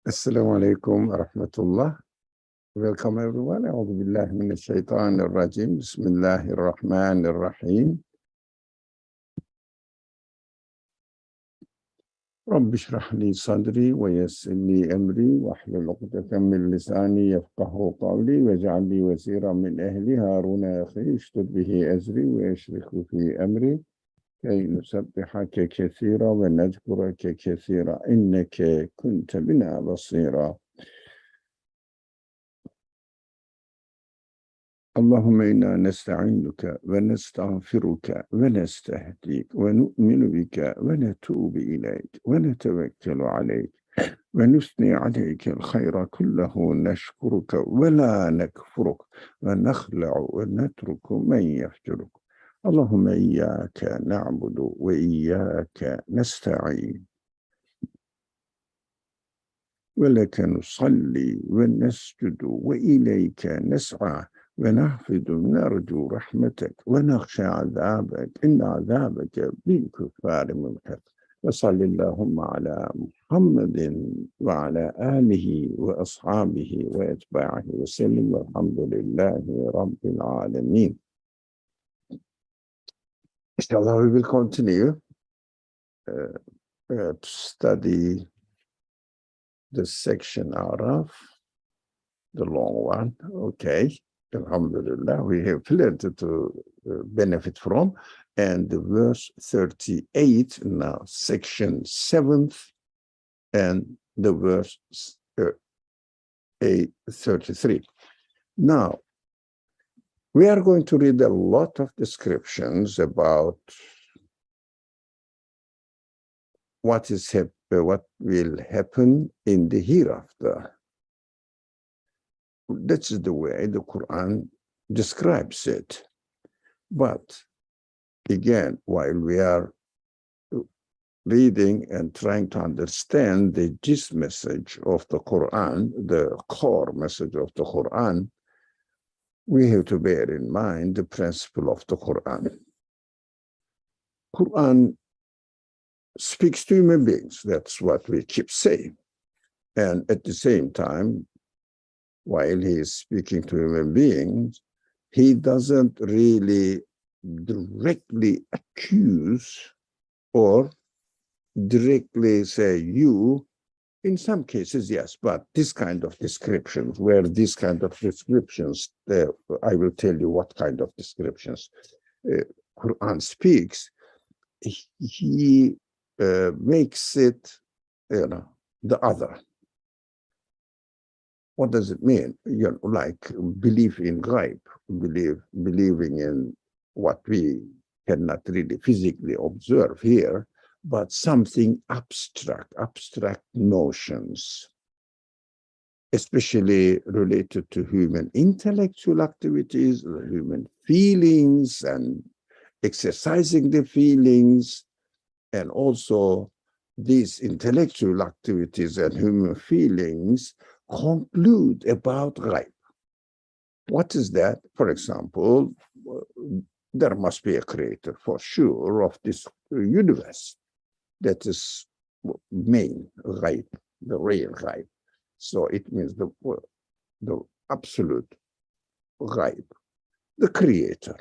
Assalamu alaikum wa rahmatullah. Welcome everyone. A'udhu billahi minash shaitanir rajim. Bismillahir rahmanir rahim. Rabbi shrah li sadri wa yassir li amri wa hlul 'uqdatan min lisani yafqahu qawli waj'al li waziran min ahli Haruna akhi ishdud bihi azri wa yashriku fi amri kay nusabbihaka kathira wa nadhkuraka kathira innaka kunta bina basira. اللهم إنا نستعينك ونستغفرك ونستهديك ونؤمن بك ونتوب إليك ونتوكل عليك ونثني عليك الخير كله نشكرك ولا نكفرك ونخلع ونترك من يفجرك. اللهم إياك نعبد وإياك نستعين ولك نصلي ونسجد وإليك نسعى ونحفظ نرجو رحمتك ونخشى عذابك إن عذابك بالكفار ملحق. وصل اللهم على محمد وعلى آله وأصحابه وأتباعه وسلم والحمد لله رب العالمين. Inshallah, we will continue to study the section Araf, the long one. Okay. Alhamdulillah, we have plenty to benefit from. And the verse 38, now section 7th, and the verse 33. Now, we are going to read a lot of descriptions about what will happen in the hereafter. That's the way the Quran describes it. But again, while we are reading and trying to understand the gist message of the Quran, the core message of the Quran, we have to bear in mind the principle of the Quran. Quran speaks to human beings. That's what we keep saying. And at the same time, while he is speaking to human beings, he doesn't really directly accuse or directly say you. In some cases, yes, but this kind of descriptions, I will tell you what kind of descriptions Quran speaks, he makes it, the other. What does it mean? Like belief in ghaib, believing in what we cannot really physically observe here, but something abstract notions, especially related to human intellectual activities, human feelings, and exercising the feelings, and also these intellectual activities and human feelings conclude about ghaib. What is that? For example, there must be a creator for sure of this universe. That is main ghaib, the real ghaib. So it means the absolute ghaib, the creator.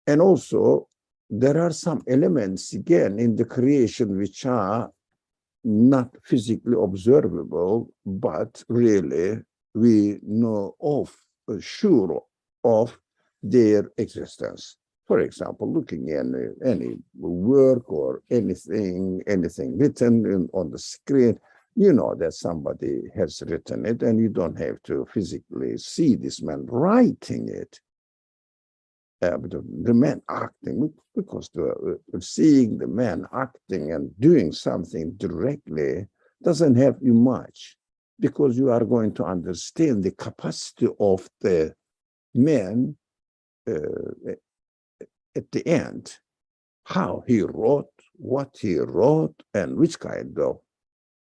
And also, there are some elements, again, in the creation which are not physically observable, but really we know sure of their existence. For example, looking at any work or anything written on the screen, you know that somebody has written it, and you don't have to physically see this man writing it. But the man acting, because seeing the man acting and doing something directly doesn't help you much, because you are going to understand the capacity of the man at the end, how he wrote, what he wrote, and which kind of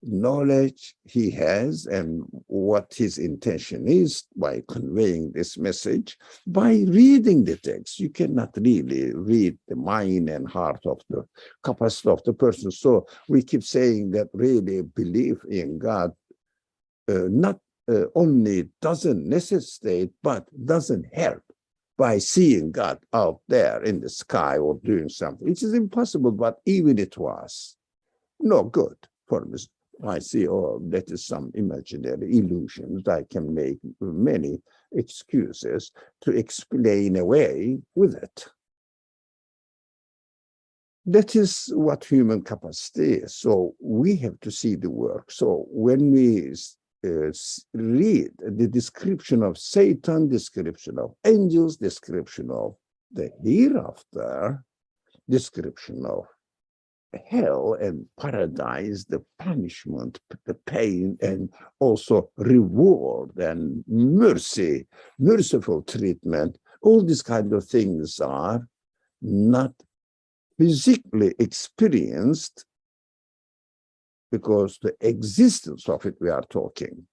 knowledge he has and what his intention is by conveying this message by reading the text. You cannot really read the mind and heart of the capacity of the person. So we keep saying that really belief in God not only doesn't necessitate, but doesn't help by seeing God out there in the sky or doing something. It is impossible, but even it was no good for me. I see, oh, that is some imaginary illusions. I can make many excuses to explain away with it. That is what human capacity is. So we have to see the work. So when we read the description of Satan, description of angels, description of the hereafter, description of hell and paradise, the punishment, the pain, and also reward and mercy, merciful treatment, all these kind of things are not physically experienced because the existence of it we are talking.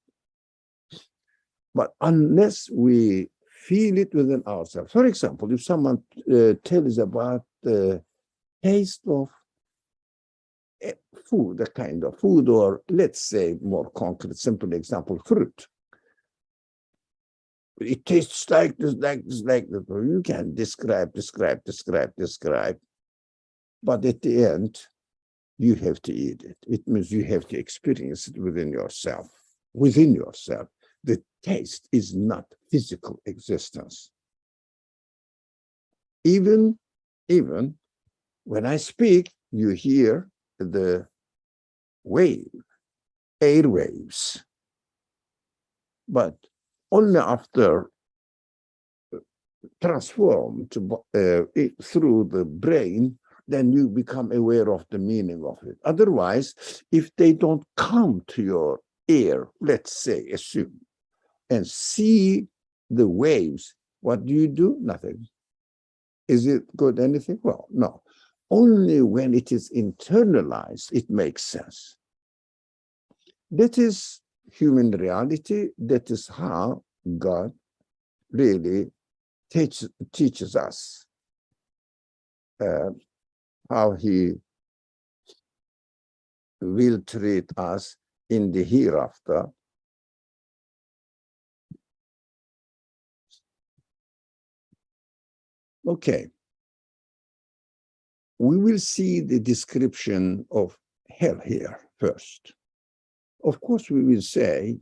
But unless we feel it within ourselves, for example, if someone tells about the taste of food, a kind of food, or let's say more concrete, simple example, fruit. It tastes like this, like this, like this. You can describe. But at the end, you have to eat it. It means you have to experience it within yourself. Within yourself. The taste is not physical existence. Even when I speak, you hear the wave, airwaves. But only after transformed through the brain, then you become aware of the meaning of it. Otherwise, if they don't come to your ear, let's say, assume, and see the waves, what do? Nothing. Is it good anything? Well, no. Only when it is internalized, it makes sense. That is human reality. That is how God really teaches us how he will treat us in the hereafter. Okay. We will see the description of hell here first. Of course, we will say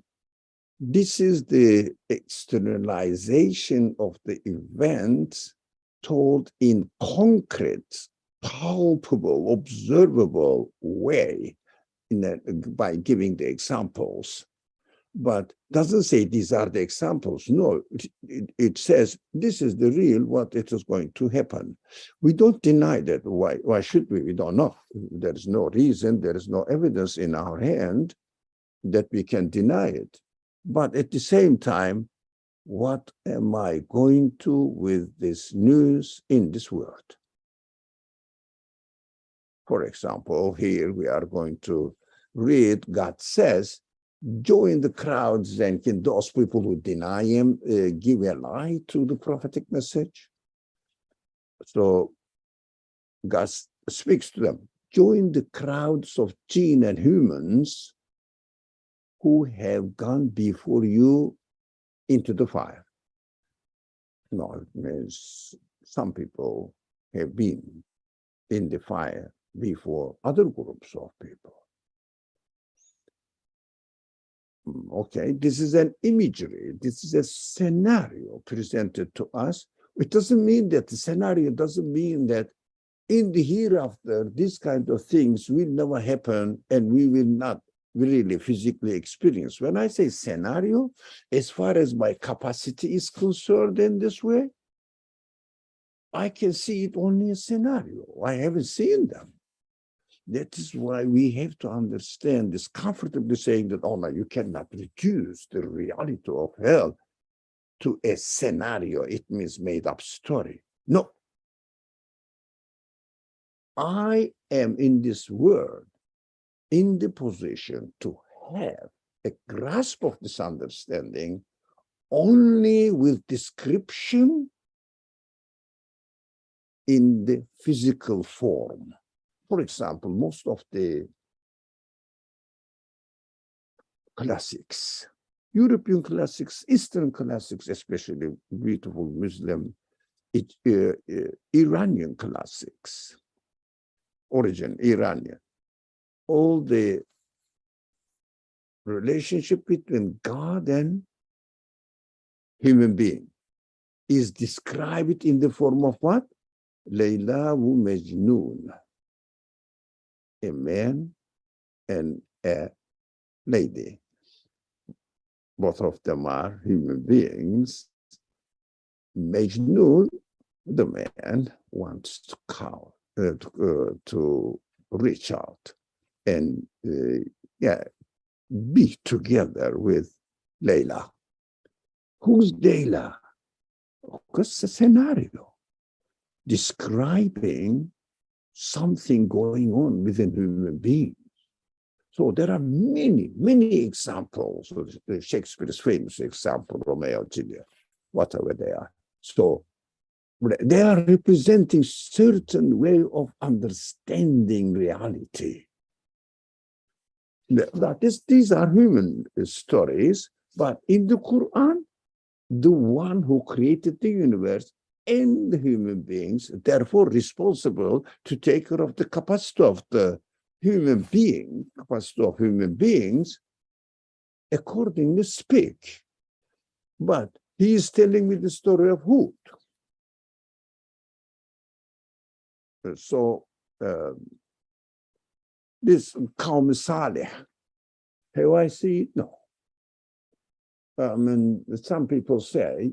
this is the externalization of the events told in concrete, palpable, observable way by giving the examples. But doesn't say these are the examples. No, it says this is the real what it is going to happen. We don't deny that. Why should we? We don't know. There is no reason, there is no evidence in our hand that we can deny it. But at the same time, what am I going to with this news in this world? For example, here we are going to read, God says, join the crowds and can those people who deny him give a lie to the prophetic message? So God speaks to them, join the crowds of jinn and humans who have gone before you into the fire. No, it means some people have been in the fire before other groups of people. Okay, this is an imagery. This is a scenario presented to us. It doesn't mean that the scenario doesn't mean that in the hereafter, these kind of things will never happen and we will not really physically experience. When I say scenario, as far as my capacity is concerned in this way, I can see it only a scenario. I haven't seen them. That is why we have to understand this comfortably saying that, oh no, you cannot reduce the reality of hell to a scenario. It means made up story. No. I am in this world in the position to have a grasp of this understanding only with description in the physical form. For example, most of the classics, European classics, Eastern classics, especially beautiful Muslim, Iranian classics, origin Iranian, all the relationship between God and human being is described in the form of what? Layla wa Majnun, a man and a lady. Both of them are human beings. Majnun, the man, wants to reach out and be together with Layla. Who's Layla? Because a scenario describing something going on within human beings. So there are many, many examples. Shakespeare's famous example, Romeo and Juliet, whatever they are. So they are representing certain way of understanding reality. These are human stories, but in the Quran, the one who created the universe and the human beings, therefore responsible to take care of the capacity of the human beings, accordingly speak. But he is telling me the story of Hud. So this Qawm Salih, have I seen it? No. I mean, some people say,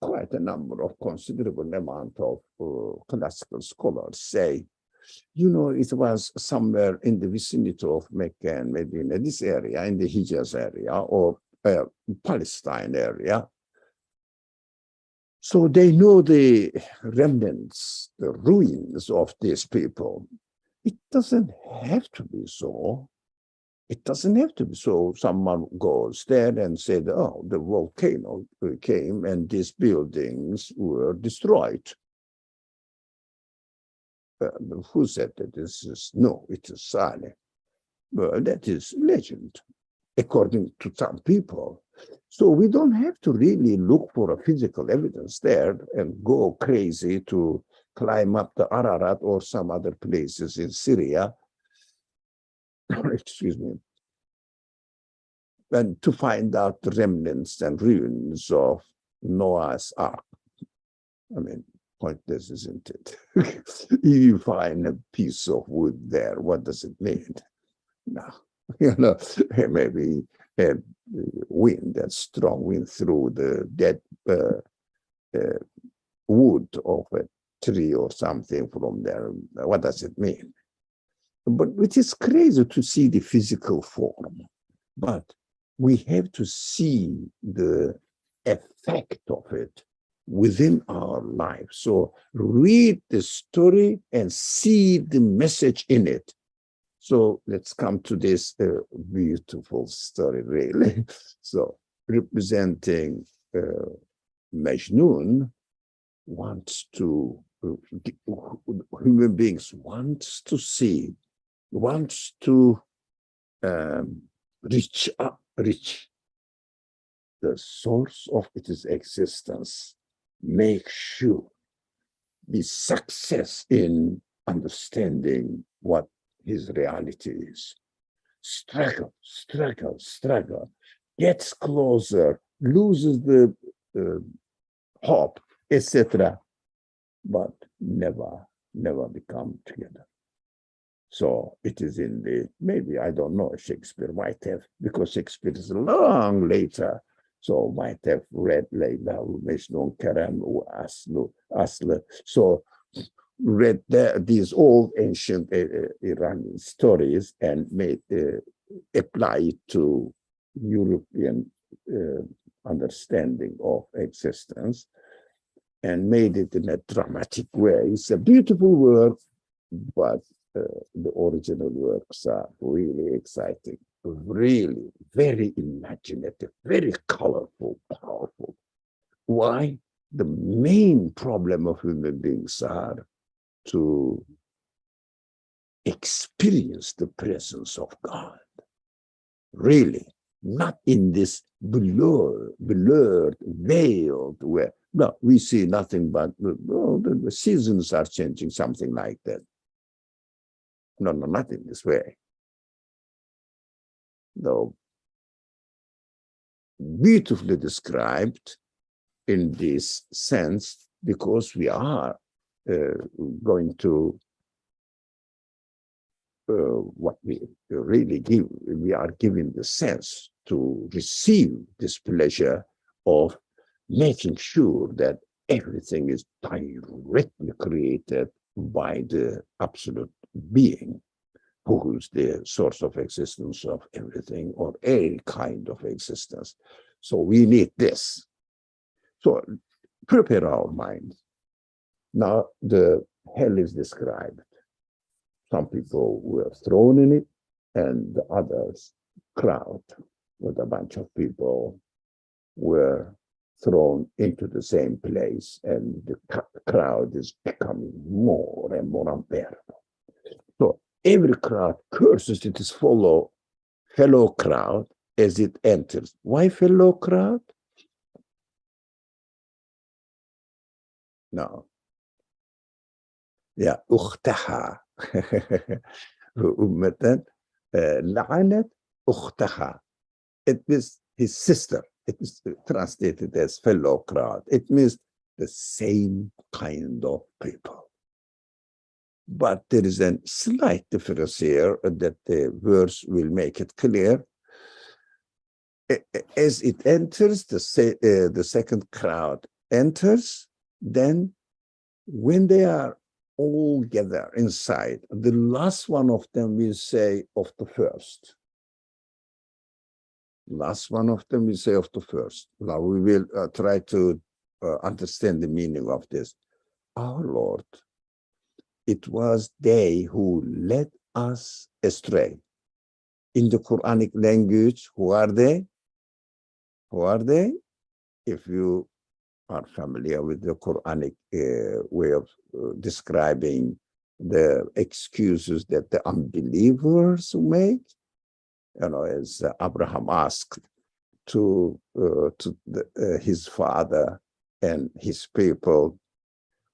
quite a number of considerable amount of classical scholars say, you know, it was somewhere in the vicinity of Mecca and Medina, this area, in the Hijaz area or Palestine area. So they know the remnants, the ruins of these people. It doesn't have to be so. It doesn't have to be so. Someone goes there and said, oh, the volcano came and these buildings were destroyed. Who said that this is? No, it is silent. Well, that is legend, according to some people. So we don't have to really look for a physical evidence there and go crazy to climb up the Ararat or some other places in Syria, excuse me, and to find out the remnants and ruins of Noah's Ark. I mean, pointless, isn't it? If you find a piece of wood there, what does it mean? No, you know, maybe a wind, that strong wind through the dead wood of a tree or something from there. What does it mean? But it is crazy to see the physical form, but we have to see the effect of it within our life. So read the story and see the message in it. So let's come to this beautiful story, really. So representing Majnun wants to, human beings wants to see, wants to reach the source of its existence, make sure the success in understanding what his reality is. Struggle, gets closer, loses the hope, etc., but never become together. So it is in the, maybe, I don't know, Shakespeare might have, because Shakespeare is long later, so might have read Layla, Majnun, Karam, Asla. So read these old ancient Iranian stories and made apply it to European understanding of existence and made it in a dramatic way. It's a beautiful work, but the original works are really exciting, really very imaginative, very colorful, powerful. Why? The main problem of human beings are to experience the presence of God, really, not in this blurred, veiled way. No, we see nothing but the seasons are changing, something like that. No, not in this way. No, beautifully described in this sense, because we are going to what we really give. We are given the sense to receive this pleasure of making sure that everything is directly created by the absolute being, who is the source of existence of everything, or a kind of existence. So we need this. So prepare our minds. Now the hell is described. Some people were thrown in it, and the others, crowd with a bunch of people, were thrown into the same place, and the crowd is becoming more and more unbearable. So every crowd curses its fellow crowd as it enters. Why fellow crowd? No. Yeah, أختها. أمة لعنت أختها. It means his sister. It is translated as fellow crowd. It means the same kind of people. But there is a slight difference here that the verse will make it clear. As it enters, the second crowd enters, then when they are all gather inside, the last one of them will say of the first. Last one of them will say of the first. Now we will try to understand the meaning of this. Our Lord, it was they who led us astray. In the Quranic language, who are they? Who are they? If you are familiar with the Quranic way of describing the excuses that the unbelievers make, as Abraham asked to his father and his people,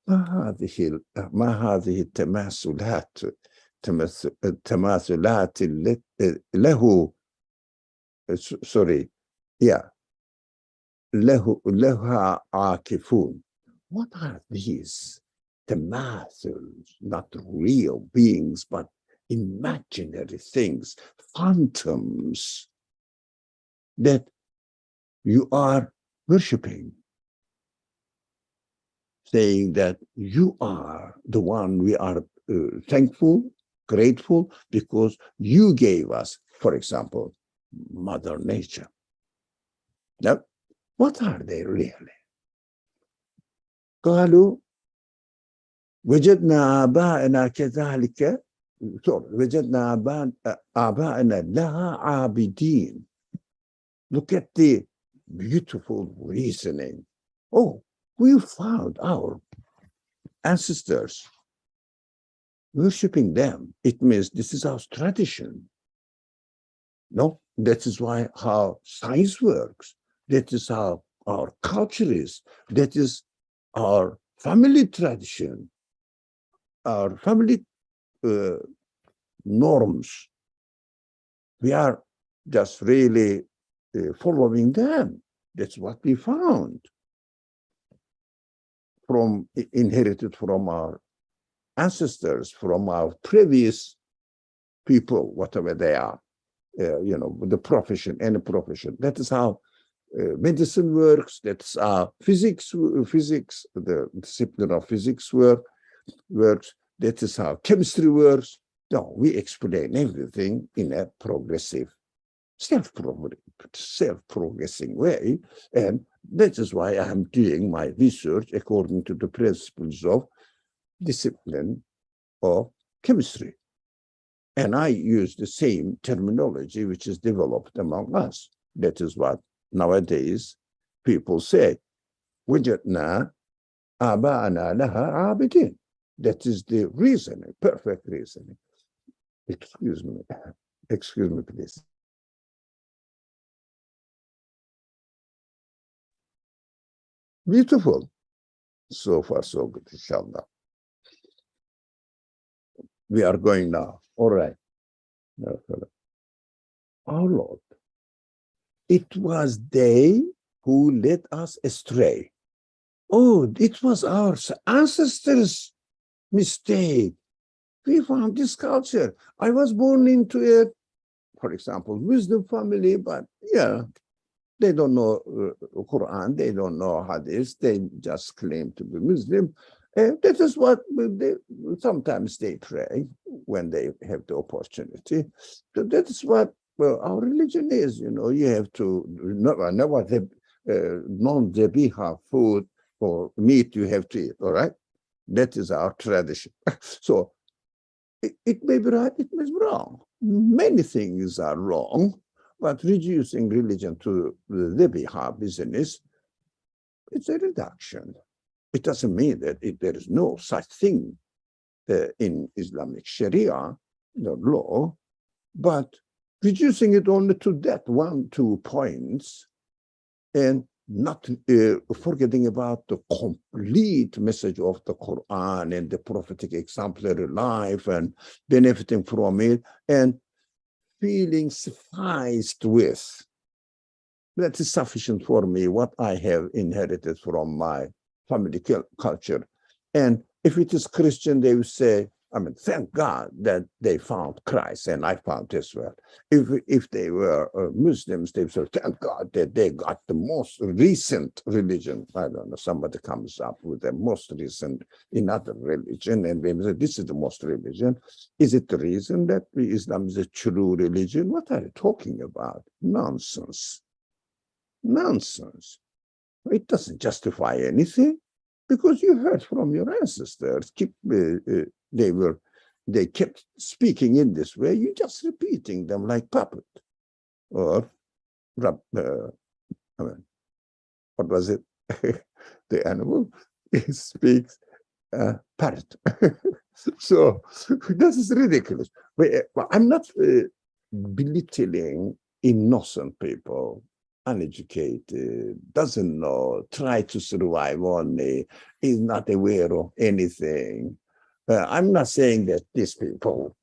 ما هذه التماثلات له sorry yeah لها عاكفون. What are these tamathals? Not real beings, but imaginary things, phantoms that you are worshiping, saying that you are the one. We are thankful, grateful, because you gave us, for example, Mother Nature. Now, what are they really? قالوا وجدنا آباءنا كذلك وجدنا آباءنا لها عابدين. Look at the beautiful reasoning. Oh, we found our ancestors worshipping them. It means this is our tradition. No, that is why how science works. That is how our culture is. That is our family tradition, our family norms. We are just really following them. That's what we found, inherited from our ancestors, from our previous people, whatever they are, the profession, any profession. That is how medicine works. That's how physics, the discipline of physics works. That is how chemistry works. No, we explain everything in a progressive, self-progressing way. And that is why I am doing my research according to the principles of discipline of chemistry. And I use the same terminology which is developed among us. That is what nowadays people say. وجدنا آباءنا لها عابدين. That is the reasoning, perfect reasoning. Excuse me, please. Beautiful. So far, so good, inshallah. We are going now. All right. Our Lord, it was they who led us astray. Oh, it was our ancestors' mistake. We found this culture. I was born into it, for example, Muslim family, but yeah, they don't know Qur'an, they don't know Hadith, they just claim to be Muslim. That is what sometimes they pray when they have the opportunity. So that is what our religion is. You have to never non-zabiha food or meat you have to eat. All right, that is our tradition. So it may be right, it may be wrong. Many things are wrong, but reducing religion to the zabiha business, it's a reduction. It doesn't mean that there is no such thing in Islamic Sharia, the law, but reducing it only to that 1-2 points and not forgetting about the complete message of the Quran and the prophetic exemplary life and benefiting from it and feeling sufficed with. That is sufficient for me, what I have inherited from my family culture. And if it is Christian, they will say, thank God that they found Christ and I found Israel. If they were Muslims, they would say, thank God that they got the most recent religion. I don't know, somebody comes up with the most recent another religion, and they say, this is the most religion. Is it the reason that Islam is a true religion? What are you talking about? Nonsense. Nonsense. It doesn't justify anything, because you heard from your ancestors. They kept speaking in this way. You're just repeating them like puppet. Or, what was it? The animal speaks parrot. So this is ridiculous. But I'm not belittling innocent people, uneducated, doesn't know, try to survive only, is not aware of anything. I'm not saying that these people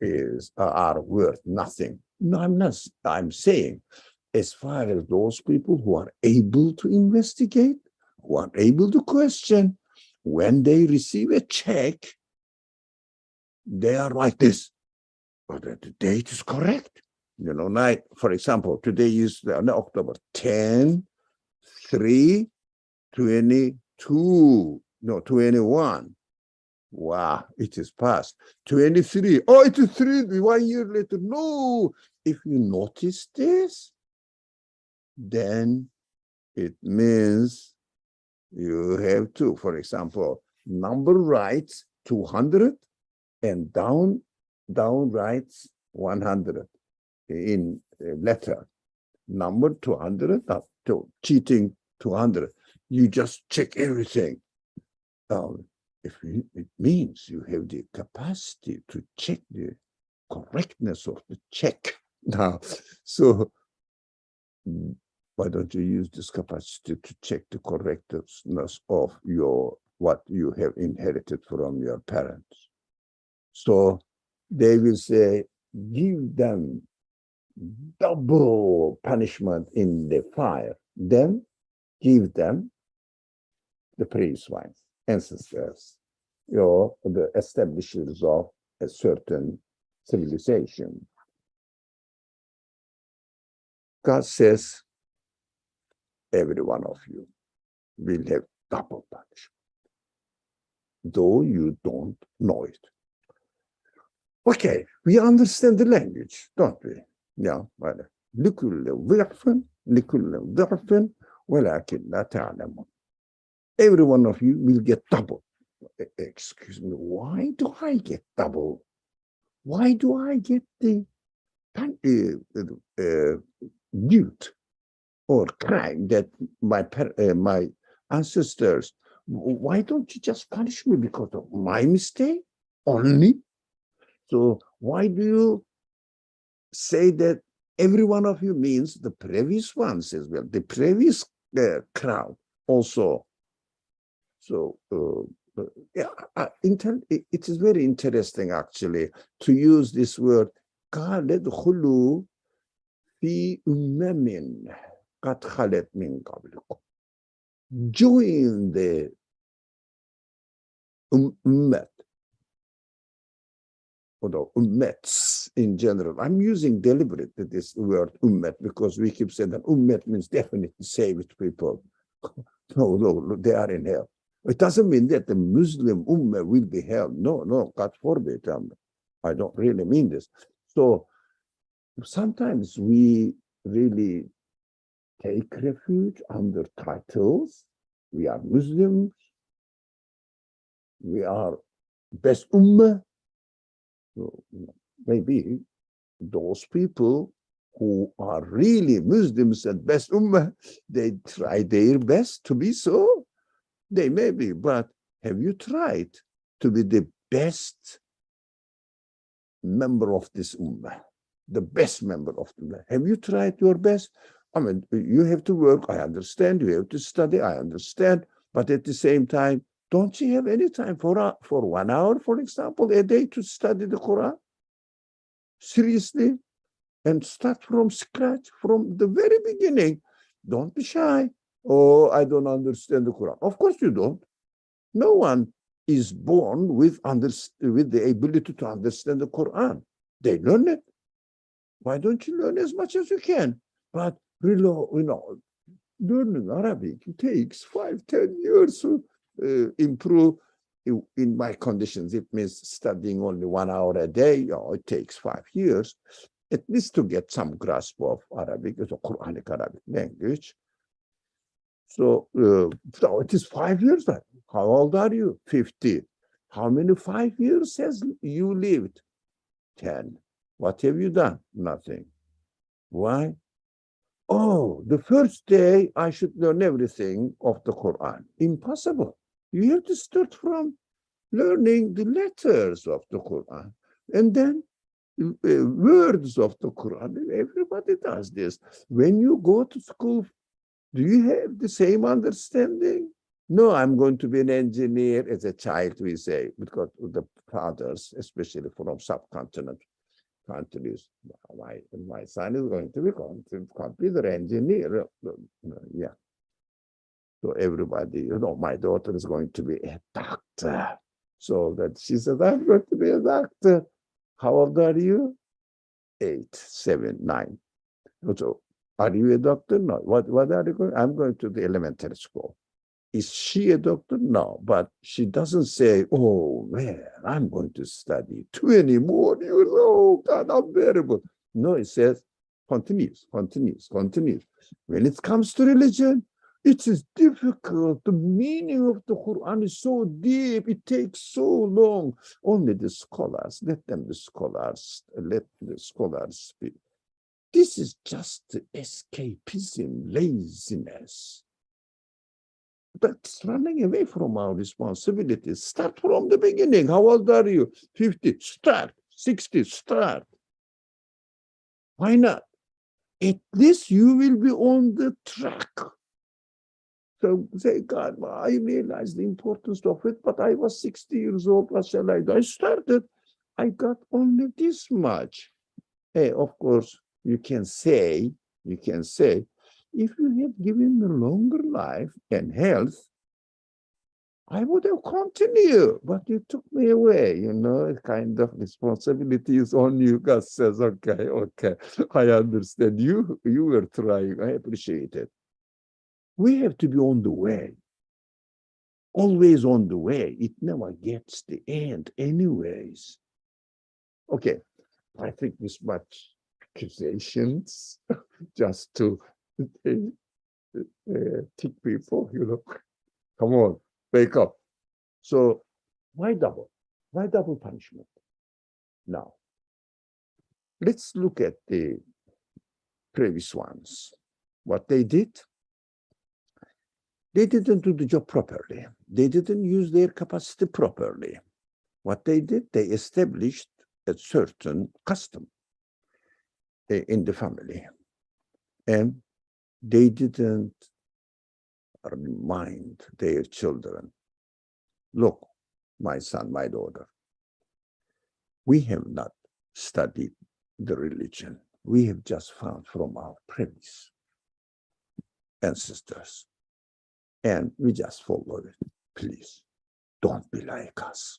are worth nothing. No, I'm not. I'm saying, as far as those people who are able to investigate, who are able to question, when they receive a check, they are like this. But the date is correct. For example, today is October 10, 3, 22, no, 21. Wow, it is past. 23. Oh, it is 3, 1 year later. No, if you notice this, then it means you have to, for example, number writes 200 and down writes 100 in letter. Number 200, cheating 200. You just check everything. It means you have the capacity to check the correctness of the check. Now, so why don't you use this capacity to check the correctness of what you have inherited from your parents? So they will say, give them double punishment in the fire, then give them the previous ones, ancestors, the establishers of a certain civilization. God says, every one of you will have double punishment, though you don't know it. Okay, we understand the language, don't we? Yeah, لكل ضعف ولكن لا تعلمون. Every one of you will get double. Excuse me, why do I get double? Why do I get the guilt or crime that my ancestors? Why don't you just punish me because of my mistake only? So why do you say that every one of you means the previous ones as well, the previous crowd also? So yeah, it is very interesting actually to use this word. قال ادخلوا في أمم قد خلت من قبلكم. Join the ummat or the ummats in general. I'm using deliberately this word ummat because we keep saying that ummat means definitely saved people. No, they are in hell. It doesn't mean that the Muslim ummah will be hell. No, God forbid. I don't really mean this. So sometimes we really take refuge under titles. We are Muslims. We are best ummah. So maybe those people who are really Muslims and best ummah, they try their best to be so. They may be, but have you tried to be the best member of this ummah? The best member of the ummah. Have you tried your best? I mean, you have to work, I understand. You have to study, I understand. But at the same time, don't you have any time for 1 hour, for example, a day to study the Quran? Seriously? And start from scratch, from the very beginning. Don't be shy. Oh, I don't understand the Quran. Of course you don't. No one is born with the ability to understand the Quran. They learn it. Why don't you learn as much as you can? But learning Arabic takes 5-10 years to improve. In my conditions, it means studying only 1 hour a day. It takes 5 years, at least to get some grasp of Arabic, it's a Quranic Arabic language. So it is 5 years. How old are you? 50. How many 5 years has you lived? 10. What have you done? Nothing. Why? Oh, the first day I should learn everything of the Quran. Impossible. You have to start from learning the letters of the Quran and then words of the Quran. Everybody does this. When you go to school, do you have the same understanding? No, I'm going to be an engineer as a child, we say, because the fathers, especially from subcontinent countries, my son is going to be computer engineer. Yeah. So everybody, my daughter is going to be a doctor. So that she says, I'm going to be a doctor. How old are you? 8, 7, 9. So, are you a doctor? No. What are you going? I'm going to the elementary school. Is she a doctor? No. But she doesn't say, oh, man, I'm going to study 20 more years. Oh, God, unbearable. No, it says, continues. When it comes to religion, it is difficult. The meaning of the Quran is so deep. It takes so long. Only the scholars, let the scholars speak. This is just escapism, laziness. That's running away from our responsibilities. Start from the beginning. How old are you? 50. Start. 60. Start. Why not? At least you will be on the track. So say, God, I realized the importance of it, but I was 60 years old. What shall I do? I started. I got only this much. Hey, of course, you can say, if you had given me longer life and health, I would have continued, but you took me away, kind of responsibility is on you. God says, okay, I understand. You were trying, I appreciate it. We have to be on the way, always on the way. It never gets the end anyways. Okay, I think this much accusations just to tick people, Come on, wake up. So why double? Why double punishment? Now, let's look at the previous ones. What they did, they didn't do the job properly. They didn't use their capacity properly. What they did, they established a certain custom in the family. And they didn't remind their children, look, my son, my daughter, we have not studied the religion. We have just found from our previous ancestors. And we just follow it. Please, don't be like us.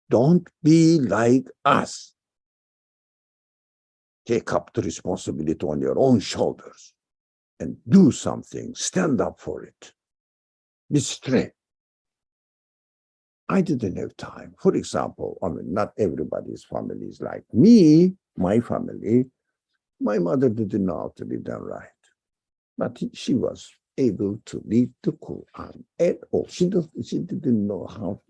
Don't be like us. Take up the responsibility on your own shoulders and do something. Stand up for it. Be straight. I didn't have time. For example, I mean, not everybody's family is like me, my family. My mother didn't know how to read and write, but she was able to read the Qur'an at all. She didn't know how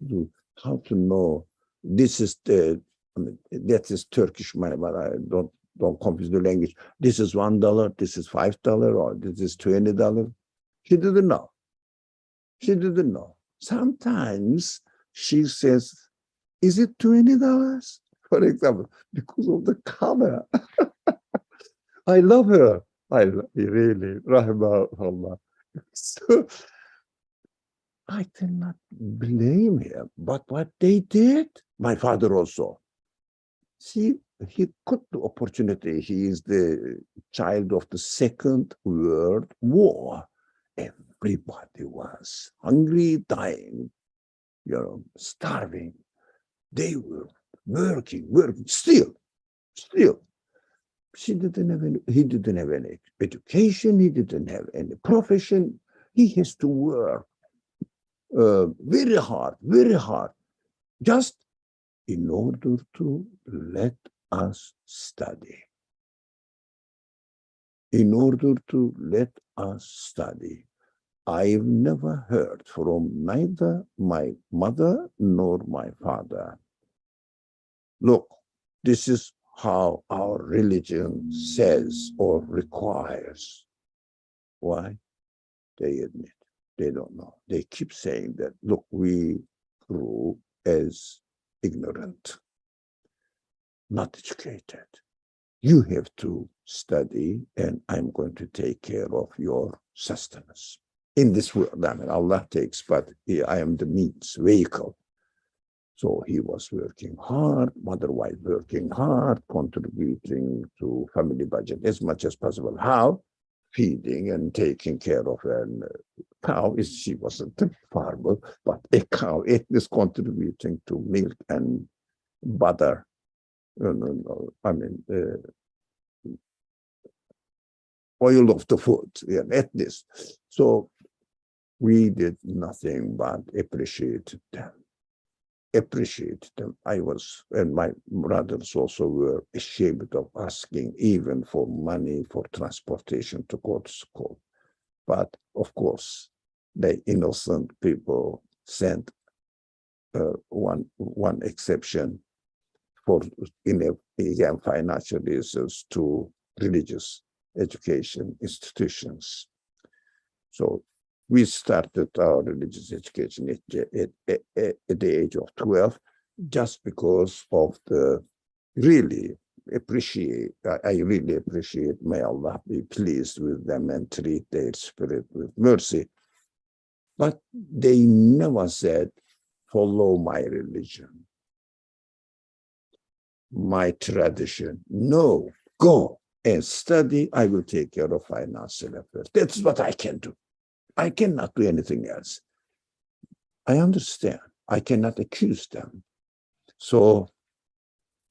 to know this is the, I mean, that is Turkish money, but I don't confuse the language. This is $1, this is $5, or this is $20. She didn't know. She didn't know. Sometimes she says, is it $20? For example, because of the color. I love her. Really, rahimahullah. So I cannot blame him. But what they did, my father also. See, he got the opportunity. He is the child of the Second World War. Everybody was hungry, dying, starving. They were working, still. He didn't have any education. He didn't have any profession. He has to work very hard, just in order to let us study. In order to let us study. I've never heard from neither my mother nor my father, look, this is how our religion says or requires. Why? They admit they don't know. They keep saying that, look, we grew as ignorant, not educated. You have to study, and I'm going to take care of your sustenance. In this world, I mean, Allah takes, but I am the means, vehicle. So he was working hard, mother-wife working hard, contributing to family budget as much as possible. How? Feeding and taking care of a cow. She wasn't a farmer, but a cow. It is contributing to milk and butter. I mean, oil of the food, at least. So we did nothing but appreciate them. I was, and my brothers also were ashamed of asking even for money for transportation to go to school. But of course, the innocent people sent one exception for, again, financial reasons to religious education institutions. So we started our religious education at the age of 12, just because of the really appreciate, I really appreciate, may Allah be pleased with them and treat their spirit with mercy. But they never said, follow my religion, my tradition. No, go and study. I will take care of financial affairs. That's what I can do. I cannot do anything else. I understand. I cannot accuse them. So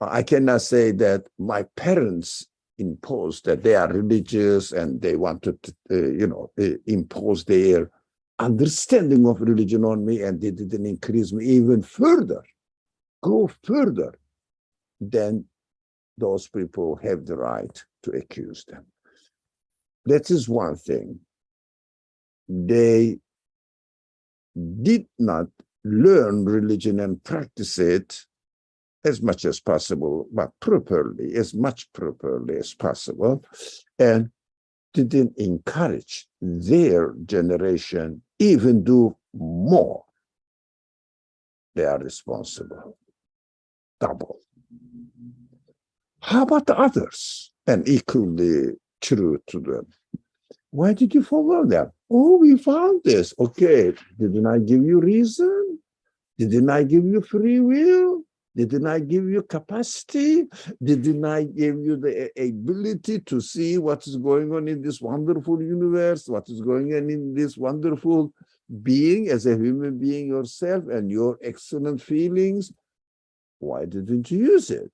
I cannot say that my parents imposed that they are religious and they wanted to, impose their understanding of religion on me, and they didn't increase me even further, go further. Then those people have the right to accuse them. That is one thing. They did not learn religion and practice it as much as possible, but properly, as much properly as possible, and didn't encourage their generation even do more, they are responsible. Double. How about the others? And equally true to them. Why did you follow them? Oh, we found this. Okay, didn't I give you reason? Didn't I give you free will? Didn't I give you capacity? Didn't I give you the ability to see what is going on in this wonderful universe, what is going on in this wonderful being as a human being yourself and your excellent feelings? Why didn't you use it?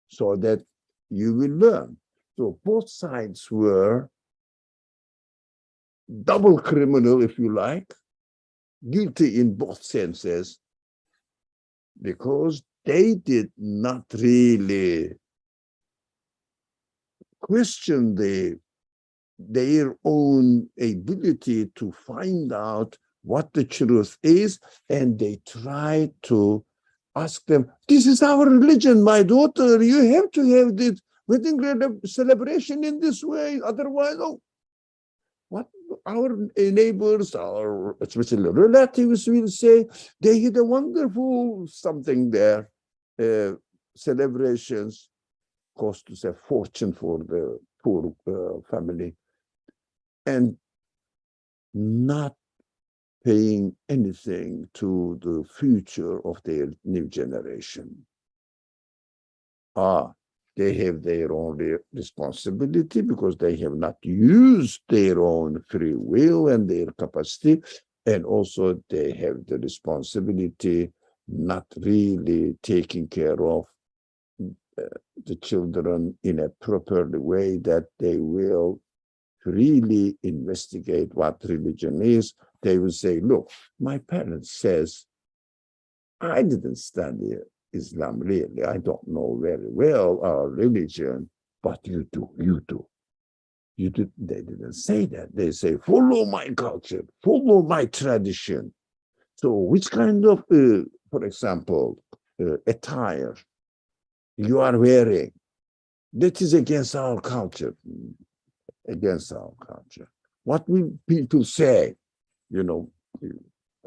So that you will learn. So both sides were double criminal, if you like, guilty in both senses, because they did not really question their own ability to find out what the truth is, and they try to ask them, this is our religion, my daughter, you have to have this wedding celebration in this way, otherwise, oh, what our neighbors, our especially relatives will say, they had a wonderful something there, celebrations cost us a fortune for the poor family, and not paying anything to the future of their new generation. They have their own responsibility because they have not used their own free will and their capacity, and also they have the responsibility not really taking care of the children in a proper way that they will really investigate what religion is. They will say, look, my parents says, I didn't study Islam really. I don't know very well our religion, but you do, you do. You do. They didn't say that. They say, follow my culture, follow my tradition. So which kind of, for example, attire you are wearing, that is against our culture, against our culture. What will people say, you know,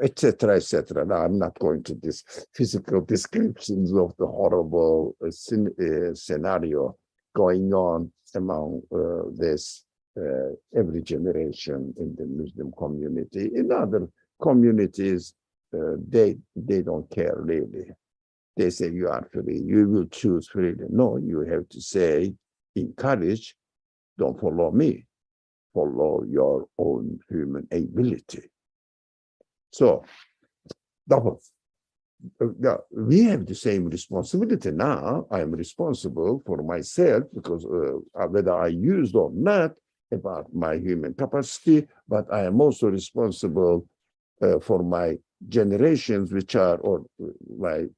etc., etc. Now, I'm not going to this physical descriptions of the horrible scenario going on among this every generation in the Muslim community. In other communities, they don't care really. They say you are free, you will choose freely. No, you have to say, encourage, don't follow me, follow your own human ability. So, we have the same responsibility now. I am responsible for myself because whether I used or not about my human capacity, but I am also responsible for my generations, which are, or my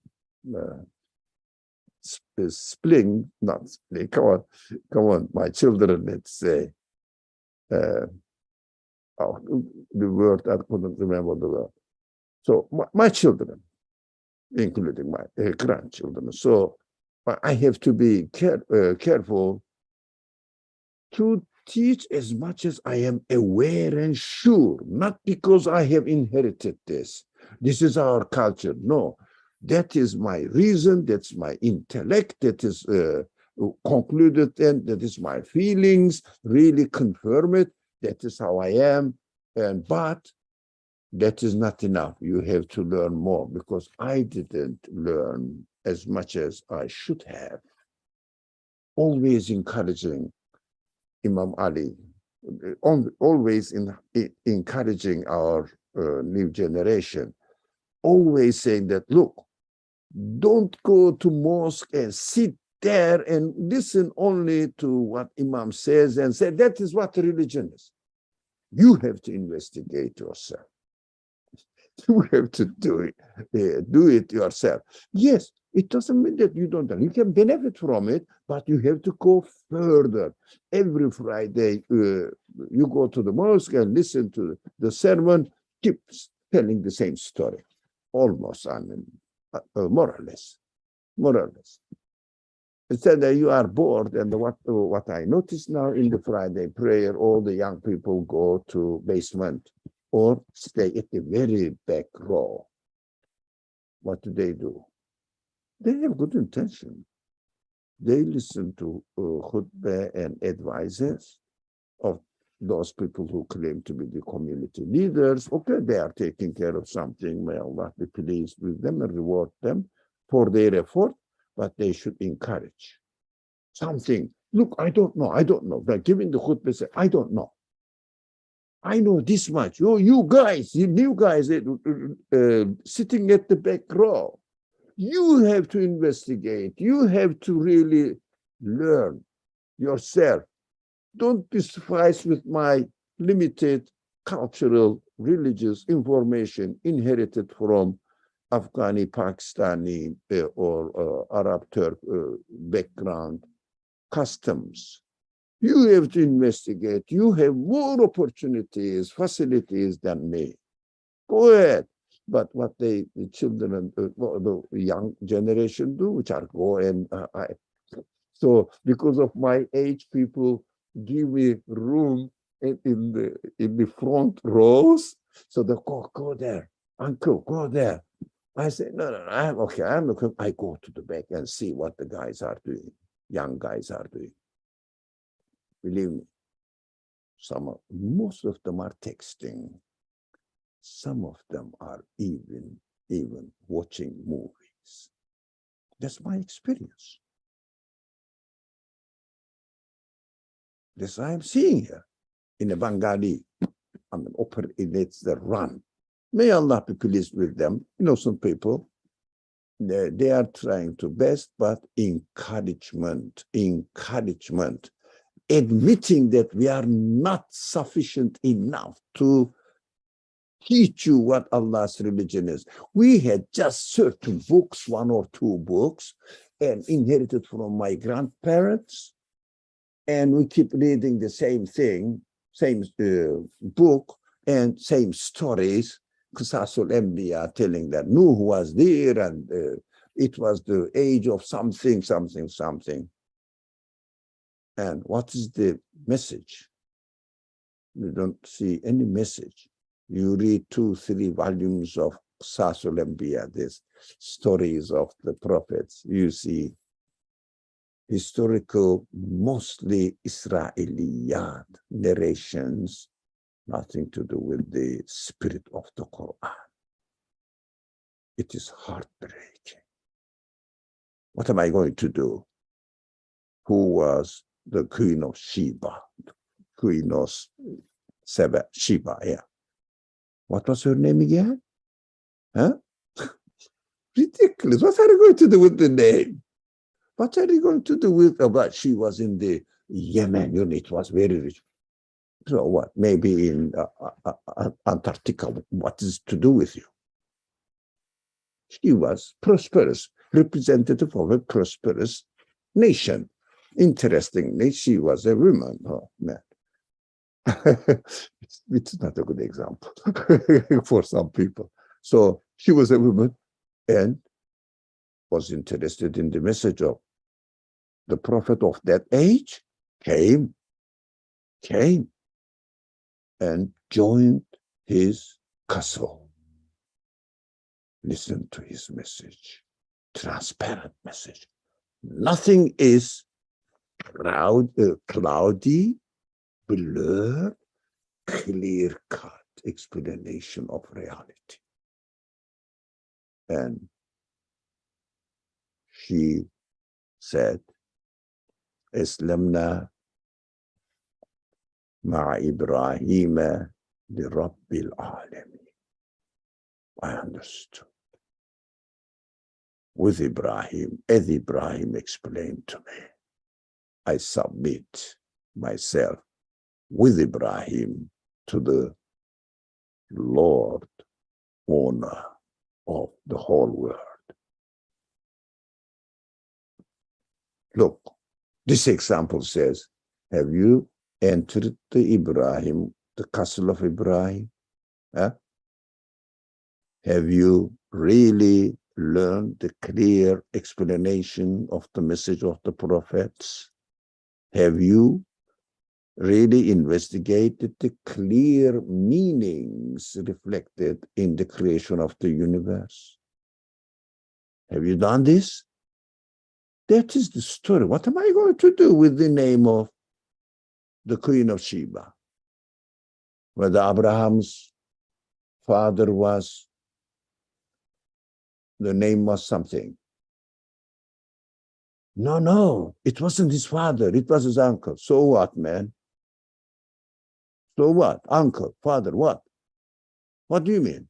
my children, let's say, the word, I couldn't remember the word. So my children, including my grandchildren. So I have to be careful to teach as much as I am aware and sure, not because I have inherited this. This is our culture. No, that is my reason, that's my intellect, that is concluded, and that is my feelings, really confirm it, that is how I am. But that is not enough. You have to learn more, because I didn't learn as much as I should have. Always encouraging Imam Ali, always encouraging our new generation, always saying that, look, don't go to mosque and sit there and listen only to what Imam says and say, that is what religion is. You have to investigate yourself. You have to do it yourself. Yes, it doesn't mean that you don't. You can benefit from it, but you have to go further. Every Friday, you go to the mosque and listen to the sermon, keep telling the same story. Almost, I mean, more or less, more or less. Instead that you are bored, and what I notice now in the Friday prayer, all the young people go to basement or stay at the very back row. What do? They have good intention. They listen to khutbah and advices of those people who claim to be the community leaders. Okay, they are taking care of something. May Allah be pleased with them and reward them for their effort, but they should encourage something. Look, I don't know. But giving the khutbah, say, I don't know. I know this much. You guys, you new guys sitting at the back row, you have to investigate. You have to really learn yourself. Don't be sufficed with my limited cultural, religious information inherited from Afghani, Pakistani, or Arab Turk background customs. You have to investigate. You have more opportunities, facilities than me. Go ahead. But what the children, the young generation do, which are go and so because of my age, people give me room in the front rows. So they go there, uncle, go there. I say, no, I'm okay. I'm okay. I go to the back and see what the guys are doing. Young guys are doing. Believe me, most of them are texting. Some of them are even watching movies. That's my experience. This I am seeing here in the Bengali. I mean, it's the run. May Allah be pleased with them. Innocent people. They are trying to best, but encouragement. Admitting that we are not sufficient enough to teach you what Allah's religion is. We had just certain books, 1 or 2 books, and inherited from my grandparents. And we keep reading the same thing, same book, and same stories. Qisasul Anbiya telling that Nuh was there, and it was the age of something. And what is the message? You don't see any message. You read 2-3 volumes of Qisasul Anbiya, these stories of the prophets. You see historical, mostly Israeliyat narrations, nothing to do with the spirit of the Qur'an. It is heartbreaking. What am I going to do? Who was the Queen of Sheba? Queen of Sheba, yeah. What was her name again? Huh? Ridiculous. What are you going to do with the name? What are you going to do with about she was in the Yemen unit, was very rich. So what? Maybe in Antarctica. What is to do with you? She was prosperous, representative of a prosperous nation. Interestingly, she was a woman. Oh, man. It's not a good example for some people. So she was a woman and was interested in the message of the prophet of that age, came and joined his castle. Listen to his message, transparent message. Nothing is cloudy, blurred, clear-cut explanation of reality. And she said, Islamna ma'a Ibrahima li Rabbil Alamin. I understood. With Ibrahim, as Ibrahim explained to me, I submit myself with Ibrahim to the Lord, owner of the whole world. Look, this example says, have you entered the castle of Ibrahim? Huh? Have you really learned the clear explanation of the message of the prophets? Have you really investigated the clear meanings reflected in the creation of the universe? Have you done this? That is the story. What am I going to do with the name of the Queen of Sheba? Whether Abraham's father was, the name was something. No, it wasn't his father. It was his uncle. So what, man? So what? Uncle, father, what? What do you mean?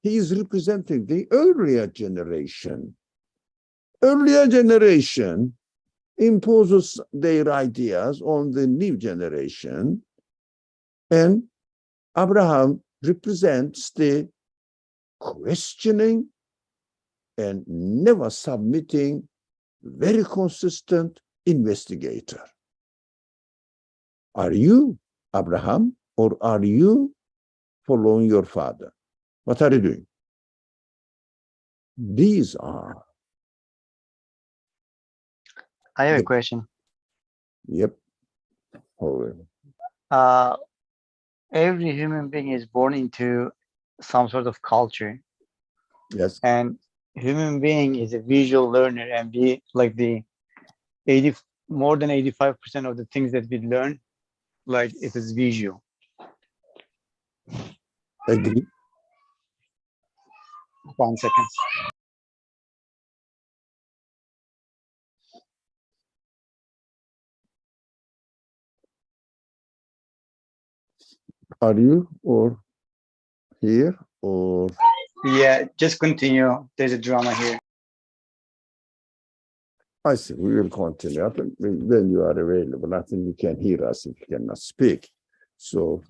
He is representing the earlier generation. Earlier generation imposes their ideas on the new generation, and Abraham represents the questioning and never submitting, very consistent investigator. Are you Abraham, or are you following your father? What are you doing? These are. I have a question. Yep. Every human being is born into some sort of culture. Yes. And human being is a visual learner, and we like the more than 85% of the things that we learn, like it is visual. Agree. 1 second. Are you or here or? Yeah, just continue. There's a drama here. I see. We will continue. I think when you are available, I think you can hear us if you cannot speak. So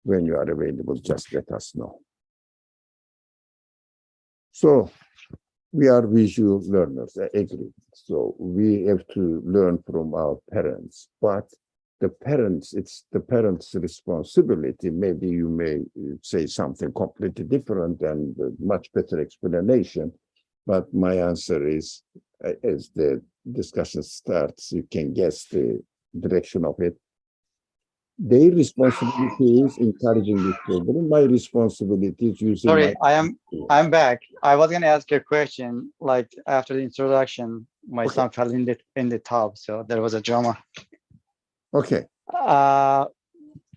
when you are available, just let us know. So we are visual learners, I agree. So we have to learn from our parents, but the parents, it's the parents' responsibility. Maybe you may say something completely different and much better explanation, but my answer is, as the discussion starts, you can guess the direction of it. Their responsibility is encouraging the children. My responsibility is using. Sorry, I'm back. I was gonna ask you a question. Like after the introduction, my son fell in the tub, so there was a drama. Okay.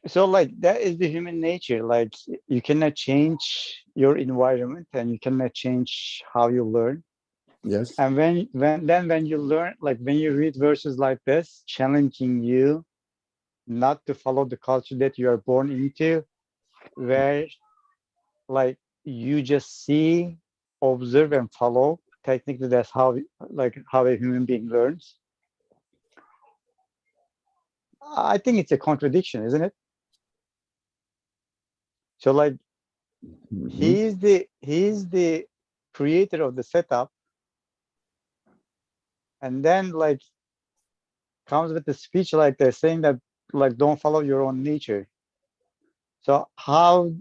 So like that is the human nature. Like you cannot change your environment, and you cannot change how you learn. Yes. And when you learn, like when you read verses like this, challenging you not to follow the culture that you are born into, where like you just see, observe, and follow. Technically, that's how a human being learns. I think it's a contradiction, isn't it? So like he's the creator of the setup, and then like comes with the speech like they're saying that like don't follow your own nature. So how,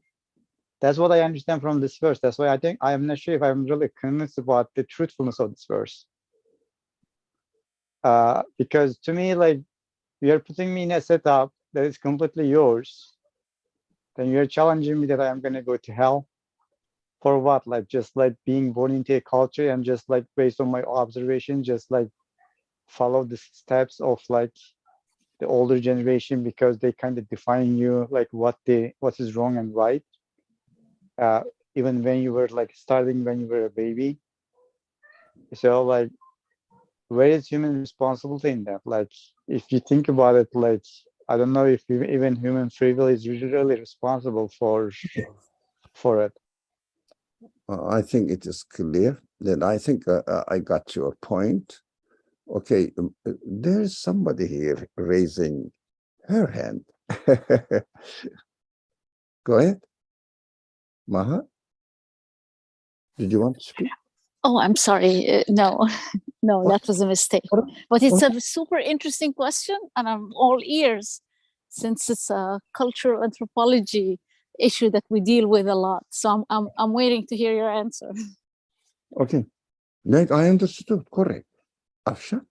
that's what I understand from this verse. That's why I think I'm not sure if I'm really convinced about the truthfulness of this verse. Because to me, like you're putting me in a setup that is completely yours, then you're challenging me that I'm gonna go to hell. For what? Like just like being born into a culture and just like based on my observation, just like follow the steps of like the older generation because they kind of define you like what is wrong and right. Even when you were like starting when you were a baby. So like where is human responsibility in that? Like if you think about it, like I don't know if even human free will is really responsible for it. I think it is clear. Then I think I got your point. Okay, there's somebody here raising her hand. Go ahead. Maha, did you want to speak? Oh, I'm sorry. No, no, that was a mistake. But it's a super interesting question, and I'm all ears since it's a cultural anthropology issue that we deal with a lot. So I'm waiting to hear your answer. Okay. Right, I understood. Correct. Afsha?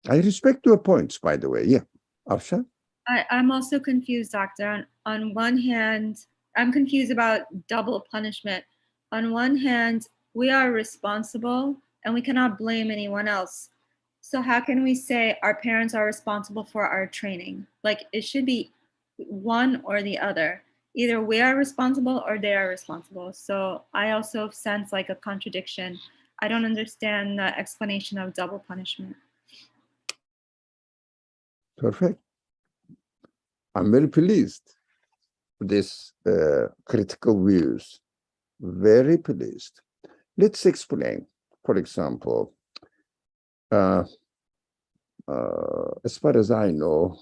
I respect your points, by the way. Yeah. Afsha? I'm also confused, doctor. On one hand, I'm confused about double punishment. On one hand, we are responsible and we cannot blame anyone else. So how can we say our parents are responsible for our training? Like it should be one or the other. Either we are responsible or they are responsible. So I also sense like a contradiction. I don't understand the explanation of double punishment. Perfect. I'm very pleased with this critical views. Very pleased. Let's explain. For example, as far as I know,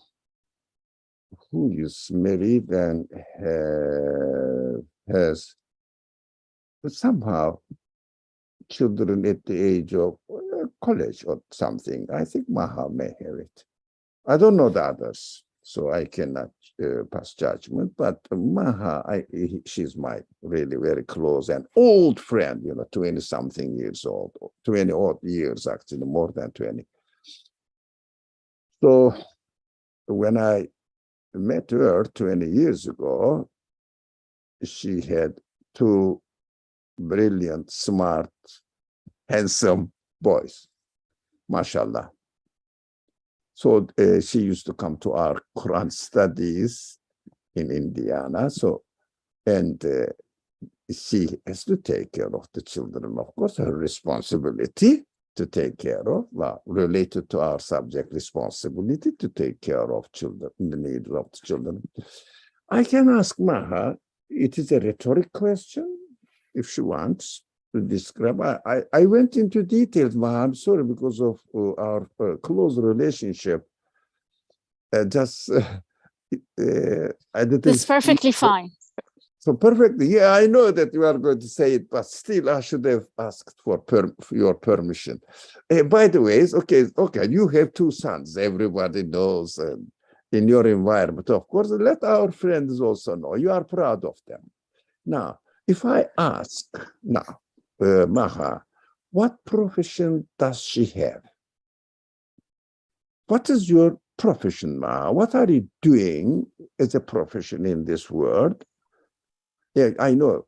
who is married and has somehow children at the age of college or something. I think Maha may have it. I don't know the others, so I cannot pass judgment. But Maha, she's my really very close and old friend, 20-something years old, 20 odd years, actually, more than 20. So when I met her 20 years ago, she had two brilliant, smart, handsome boys, mashallah. So she used to come to our Quran studies in Indiana. So, and she has to take care of the children. Of course, her responsibility to take care of, related to our subject responsibility to take care of children, the needs of the children. I can ask Maha, it is a rhetoric question, if she wants to describe. I went into details, Maha, I'm sorry, because of our close relationship. I didn't. It's perfectly fine. So perfectly, yeah, I know that you are going to say it, but still I should have asked for your permission. By the way, okay, you have two sons, everybody knows in your environment. Of course, let our friends also know you are proud of them. Now, if I ask now, Maha, what profession does she have? What is your profession, Maha? What are you doing as a profession in this world? Yeah, I know,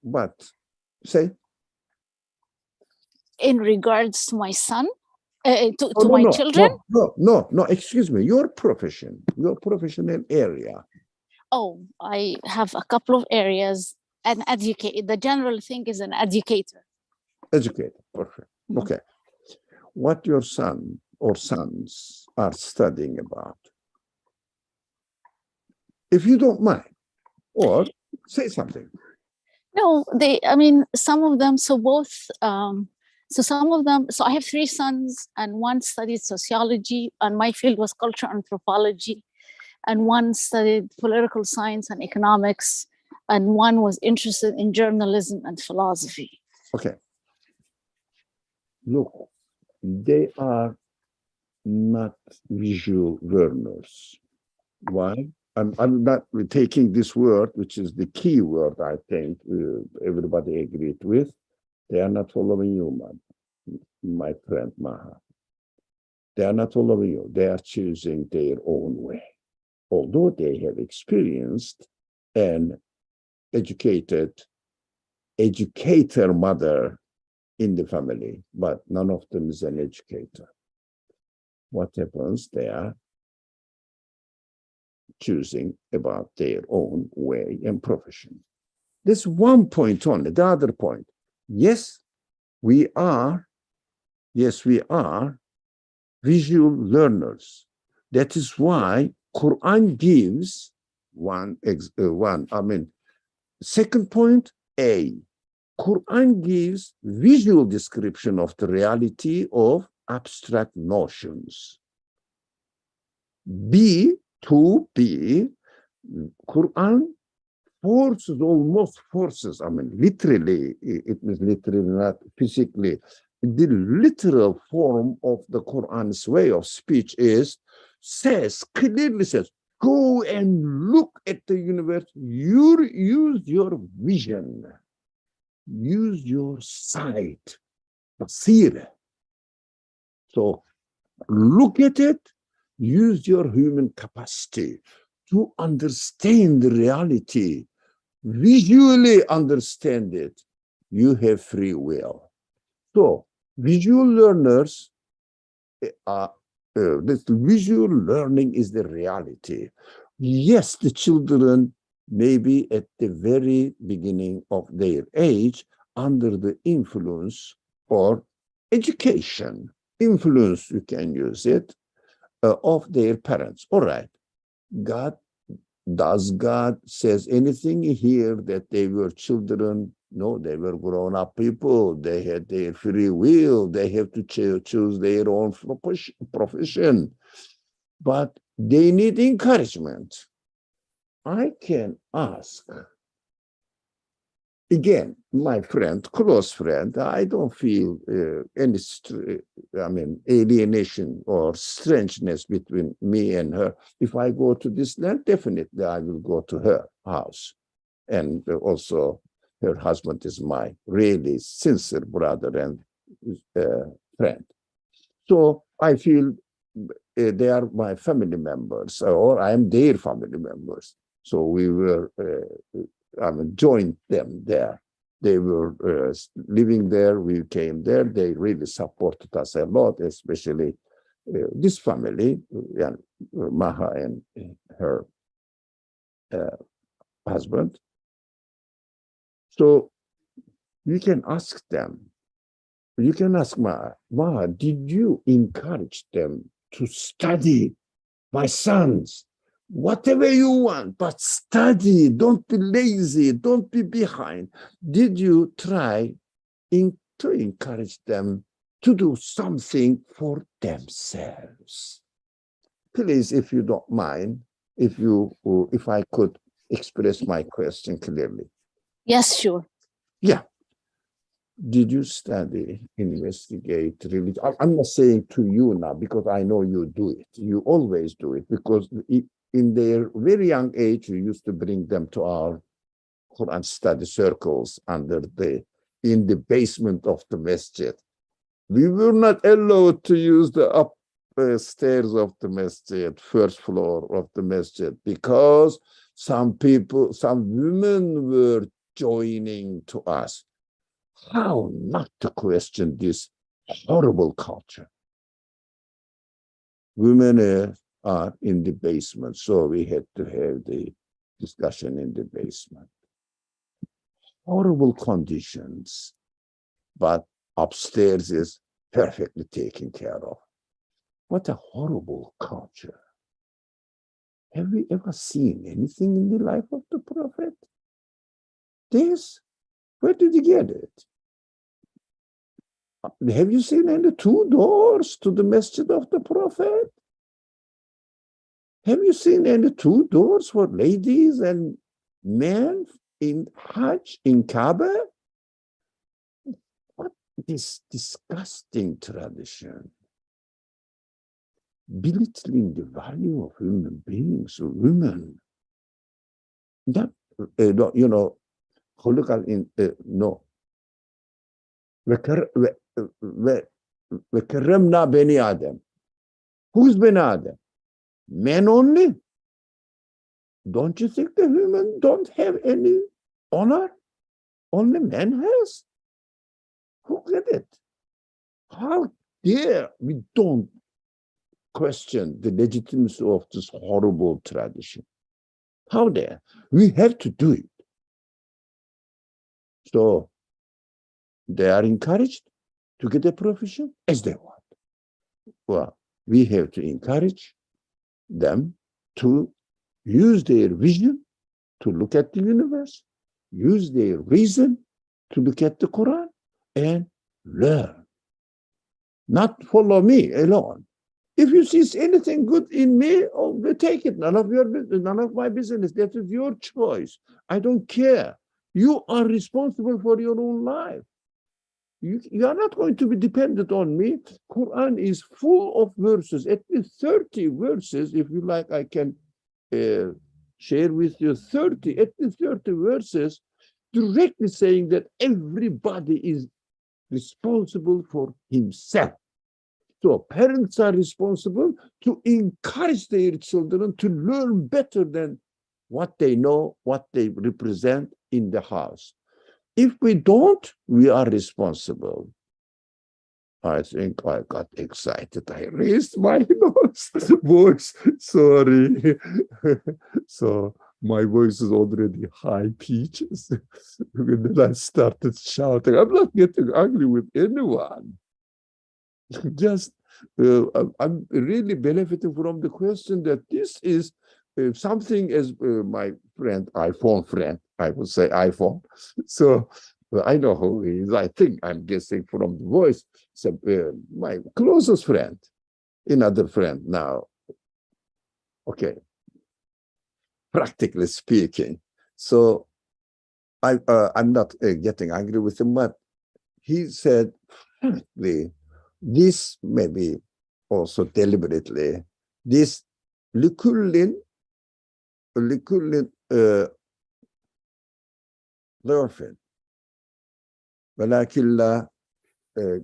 but say. In regards to my son, to my children? No, excuse me, your professional area. Oh, I have a couple of areas. An educator, the general thing is an educator. Educator, perfect. Okay. What your son or sons are studying about? If you don't mind, or say something. No, some of them, so I have three sons, and one studied sociology, and my field was cultural anthropology, and one studied political science and economics, and one was interested in journalism and philosophy. Okay. Look, they are not visual learners. Why? I'm not taking this word, which is the key word, I think everybody agreed with. They are not following you, my friend Maha. They are not following you. They are choosing their own way. Although they have experienced an educator mother in the family, but none of them is an educator. What happens? They are choosing about their own way and profession. This one point only. The other point, yes, we are visual learners. That is why Qur'an gives second point, A, Qur'an gives visual description of the reality of abstract notions. B, Qur'an forces, literally, it means literally, not physically. The literal form of the Qur'an's way of speech clearly says, go and look at the universe, use your vision. use your sight, basira. So look at it, use your human capacity to understand the reality, visually understand it. You have free will. So visual learners, this visual learning is the reality. Yes, the children may be at the very beginning of their age under the influence or education, influence, you can use it, of their parents. All right. Does God says anything here that they were children? No, they were grown-up people. They had their free will. They have to choose their own profession. But they need encouragement. I can ask, again, my friend, close friend, I don't feel any, alienation or strangeness between me and her. If I go to this land, definitely I will go to her house. And also, her husband is my really sincere brother and friend. So I feel they are my family members, or I am their family members. So we were, joined them there. They were living there. We came there. They really supported us a lot, especially this family, Maha and her husband. So you can ask them. You can ask Maha, did you encourage them to study? My sons, whatever you want, but study. Don't be lazy. Don't be behind. Did you try to encourage them to do something for themselves? Please, if you don't mind, if I could express my question clearly. Yes, sure. Yeah. Did you study, investigate, really? I'm not saying to you now because I know you do it. You always do it because in their very young age, you used to bring them to our Qur'an study circles in the basement of the masjid. We were not allowed to use the upstairs of the masjid, first floor of the masjid, because some women were joining to us. How not to question this horrible culture? Women are in the basement, so we had to have the discussion in the basement. Horrible conditions, but upstairs is perfectly taken care of. What a horrible culture. Have we ever seen anything in the life of the Prophet? This? Where did he get it? Have you seen any two doors to the masjid of the Prophet? Have you seen any two doors for ladies and men in Hajj, in Kaaba? What this disgusting tradition, belittling the value of human beings, women. That, no. وَكَرَّمْنَا بَنِي Adam. Who's Bani Adam? Men only? Don't you think the women don't have any honor? Only men has? Who did it? How dare we don't question the legitimacy of this horrible tradition? How dare? We have to do it. So they are encouraged to get a profession as they want. Well, we have to encourage them to use their vision to look at the universe, use their reason to look at the Quran and learn. Not follow me alone. If you see anything good in me, take it. None of your business, none of my business. That is your choice. I don't care. You are responsible for your own life. You are not going to be dependent on me. Quran is full of verses, at least 30 verses. If you like, I can share with you at least 30 verses directly saying that everybody is responsible for himself. So parents are responsible to encourage their children to learn better than what they know, what they represent in the house. If we don't, we are responsible. I think I got excited. I raised my voice. Sorry. So my voice is already high pitches. Then I started shouting. I'm not getting angry with anyone. Just I'm really benefiting from the question that this is something as my friend, iPhone friend, I would say iPhone. So I know who he is. I think I'm guessing from the voice. So my closest friend, another friend now. Okay, practically speaking. So I'm not getting angry with him, but he said, frankly, this maybe also deliberately, this likullin ضعف ولكن لا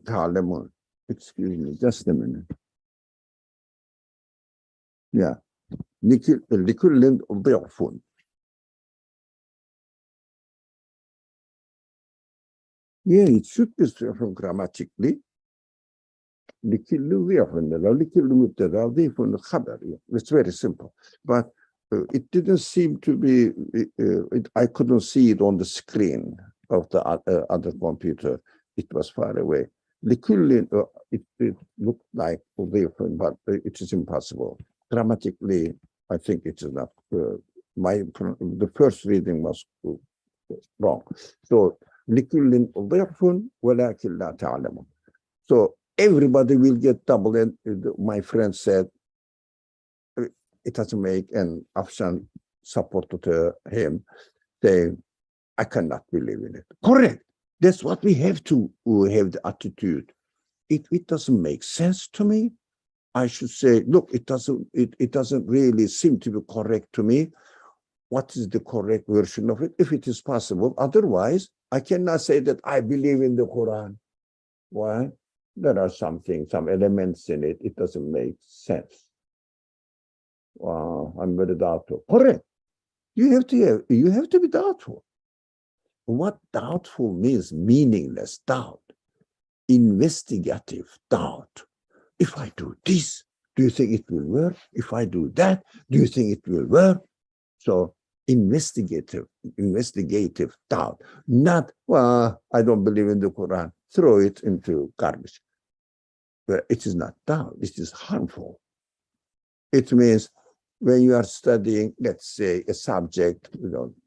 تعلمون. Excuse me, just a minute. Yeah, لكل ضعف. Yeah, it should be from grammatically. لكل ضعف لكل مبتدأ ضيف الخبر. It's very simple, but it didn't seem to be. I couldn't see it on the screen of the other computer. It was far away. لكل it looked like different, but it is impossible. Grammatically, I think it is not. The first reading was wrong. So لكل ضعف ولكن لا تعلمون. So everybody will get double. And my friend said, it doesn't make an option supported to him, saying, I cannot believe in it. Correct. That's what we have to have the attitude. If it doesn't make sense to me, I should say, look, it doesn't really seem to be correct to me. What is the correct version of it, if it is possible? Otherwise, I cannot say that I believe in the Quran. Why? There are some elements in it. It doesn't make sense. I'm very doubtful. Correct. You have to be doubtful. What doubtful means? Meaningless doubt, investigative doubt. If I do this, do you think it will work? If I do that, do you think it will work? So investigative doubt, not, well, I don't believe in the Quran, throw it into garbage. But it is not doubt, it is harmful. It means when you are studying, let's say, a subject,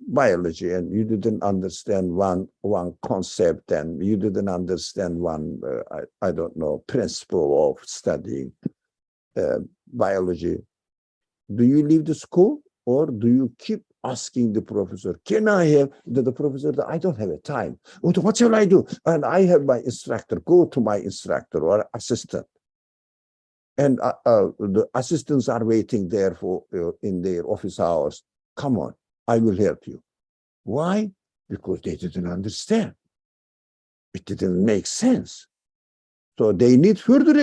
biology, and you didn't understand one concept, and you didn't understand one, I don't know, principle of studying biology, do you leave the school, or do you keep asking the professor, can I have the professor? I don't have a time. What shall I do? And I have my instructor. Go to my instructor or assistant. And the assistants are waiting there for in their office hours. Come on, I will help you. Why? Because they didn't understand. It didn't make sense. So they need further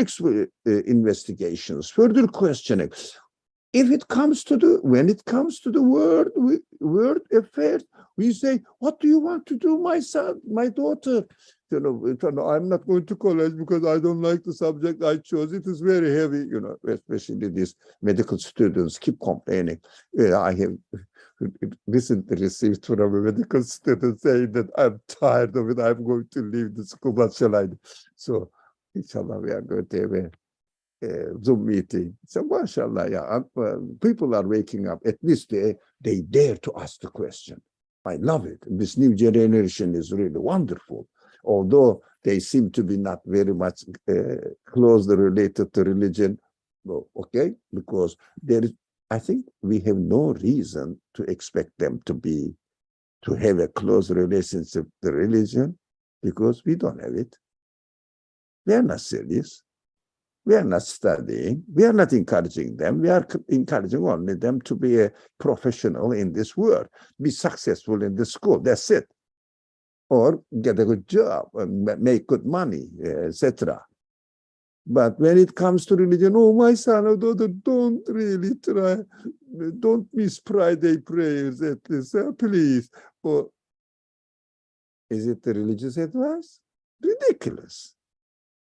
investigations, further questioning. When it comes to the word affairs, we say, what do you want to do, my son, my daughter? I'm not going to college because I don't like the subject I chose. It is very heavy, especially these medical students keep complaining. I have recently received from a medical student saying that I'm tired of it. I'm going to leave the school. What shall I do? So, inshallah, we are going to have a Zoom meeting. So, mashallah, yeah, people are waking up. At least they dare to ask the question. I love it. This new generation is really wonderful. Although they seem to be not very much closely related to religion, okay? Because I think we have no reason to expect them to have a close relationship to religion, because we don't have it. We are not serious. We are not studying. We are not encouraging them. We are encouraging only them to be a professional in this world, be successful in the school. That's it. or get a good job, and make good money, etc. But when it comes to religion, oh, my son, oh, don't really try, don't miss Friday prayers at least, please. Or is it the religious advice? Ridiculous.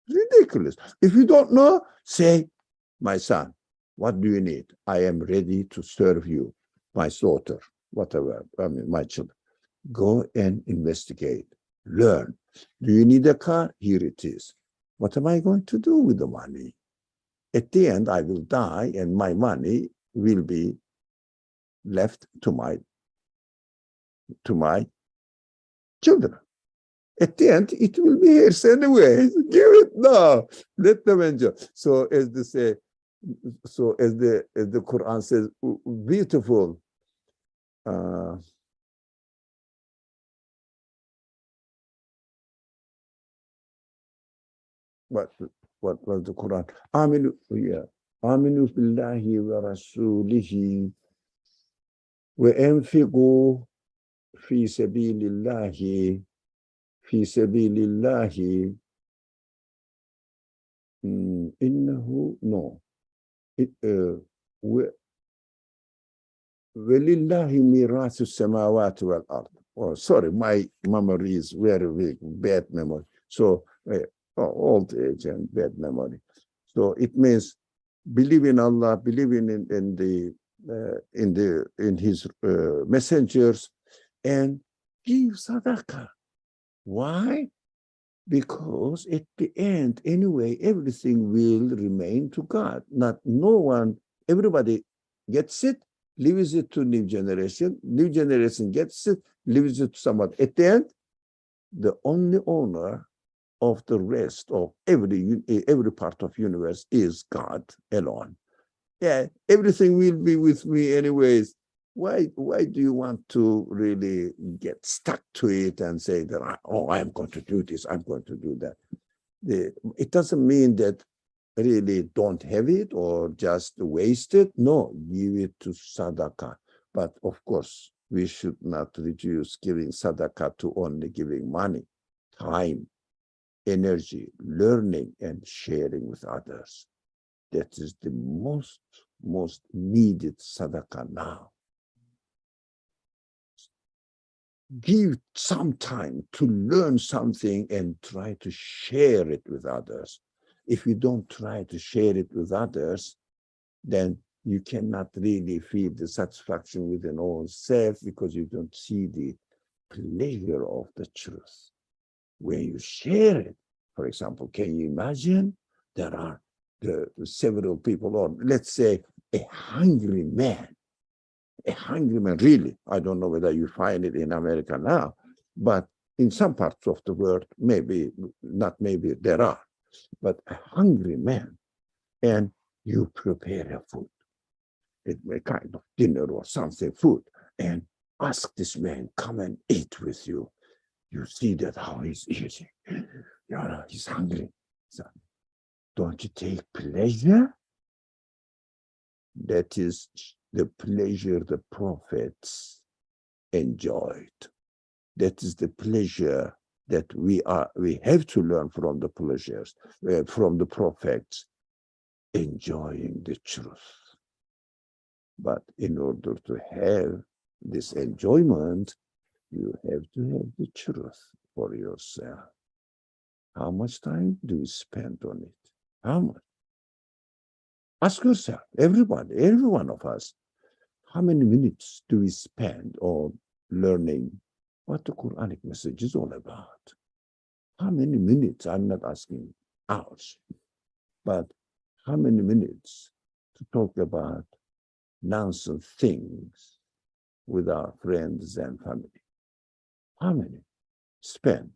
Ridiculous. If you don't know, say, my son, what do you need? I am ready to serve you, my daughter, whatever, I mean, my children. Go and investigate, learn. Do you need a car? Here it is. What am I going to do with the money? At the end, I will die and my money will be left to my children. At the end, it will be his anyway. Give it now. Let them enjoy. So as they say, so as the Quran says, beautiful. What was the Quran? Aminu, yeah. Aminu billahi wa rasulihi wa anfiqu fi sabilillahi innahu no. Walillahi mirasu samawati wal ard. Oh, sorry, my memory is very weak, bad memory. So old age and bad memory. So it means believe in Allah, believe in His messengers, and give sadaqah. Why? Because at the end, anyway, everything will remain to God. Not no one. Everybody gets it, leaves it to new generation. New generation gets it, leaves it to someone. At the end, the only owner of the rest of every part of universe is God alone. Yeah, everything will be with me anyways. Why do you want to really get stuck to it and say that, oh, I'm going to do this, I'm going to do that? It doesn't mean that really don't have it or just waste it. No, give it to sadaqah. But of course, we should not reduce giving sadaqah to only giving money, time, energy, learning, and sharing with others. That is the most needed sadaqah now. Give some time to learn something and try to share it with others. If you don't try to share it with others, then you cannot really feel the satisfaction within oneself because you don't see the pleasure of the truth. When you share it, for example, can you imagine there are several people, or let's say a hungry man, really. I don't know whether you find it in America now, but in some parts of the world, maybe, not maybe, there are, but a hungry man, and you prepare a food, a kind of dinner or something, food, and ask this man, come and eat with you. You see that how he's eating. He's hungry. So, don't you take pleasure? That is the pleasure the prophets enjoyed. That is the pleasure that we have to learn from the pleasures, from the prophets, enjoying the truth. But in order to have this enjoyment, you have to have the truth for yourself. How much time do you spend on it? How much? Ask yourself, everybody, every one of us, how many minutes do we spend on learning what the Quranic message is all about? How many minutes? I'm not asking hours, but how many minutes to talk about nonsense things with our friends and family? How many spend?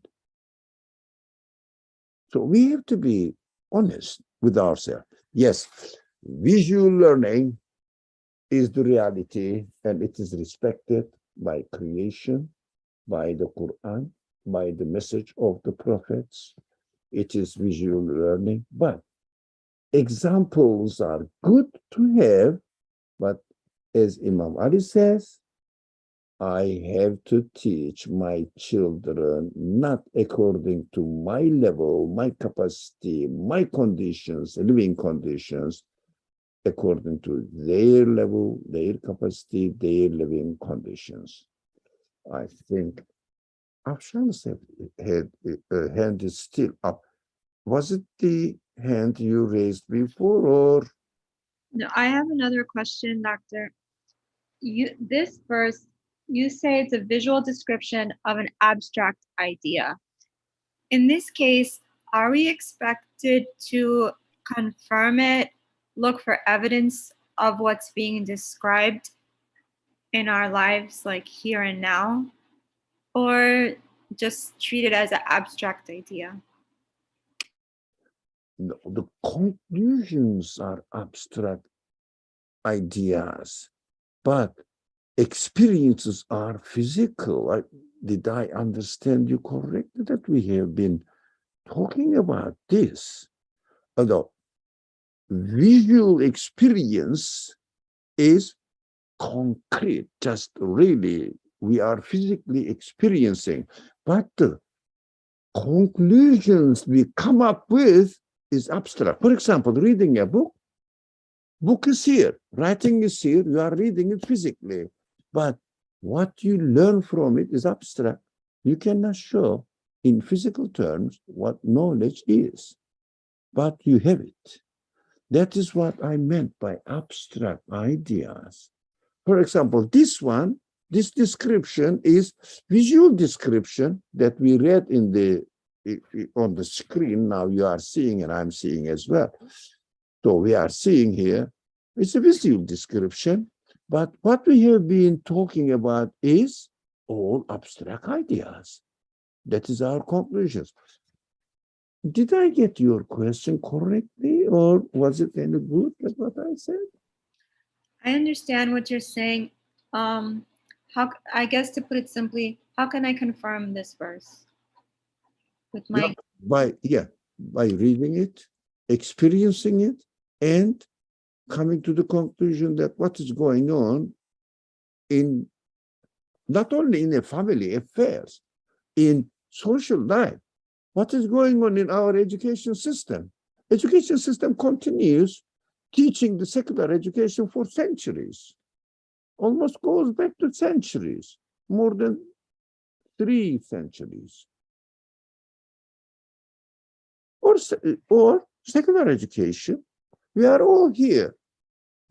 So we have to be honest with ourselves. Yes, visual learning is the reality, and it is respected by creation, by the Quran, by the message of the prophets. It is visual learning, but examples are good to have, but as Imam Ali says, I have to teach my children not according to my level, my capacity, my conditions, living conditions, according to their level, their capacity, their living conditions. I think Afshan's hand is still up. Was it the hand you raised before, or? No, I have another question, Doctor. This verse, you say it's a visual description of an abstract idea. In this case, are we expected to confirm it, look for evidence of what's being described in our lives, like here and now, or just treat it as an abstract idea? No, the conclusions are abstract ideas, but experiences are physical. Did I understand you correctly that we have been talking about this? Although visual experience is concrete, just really we are physically experiencing, but the conclusions we come up with is abstract. For example, reading a book is here, writing is here, you are reading it physically, but what you learn from it is abstract. You cannot show in physical terms what knowledge is, but you have it. That is what I meant by abstract ideas. For example, this description is visual description that we read on the screen. Now you are seeing and I'm seeing as well. So we are seeing here, it's a visual description, but what we have been talking about is all abstract ideas. That is our conclusions. Did I get your question correctly, or was it any good? That's what I said. I understand what you're saying. I guess to put it simply, how can I confirm this verse with my? By reading it, experiencing it, and coming to the conclusion that what is going on in not only in a family affairs, in social life, what is going on in our education system. Education system continues teaching the secular education for centuries, almost goes back to centuries, more than 3 centuries. Or secular education, we are all here.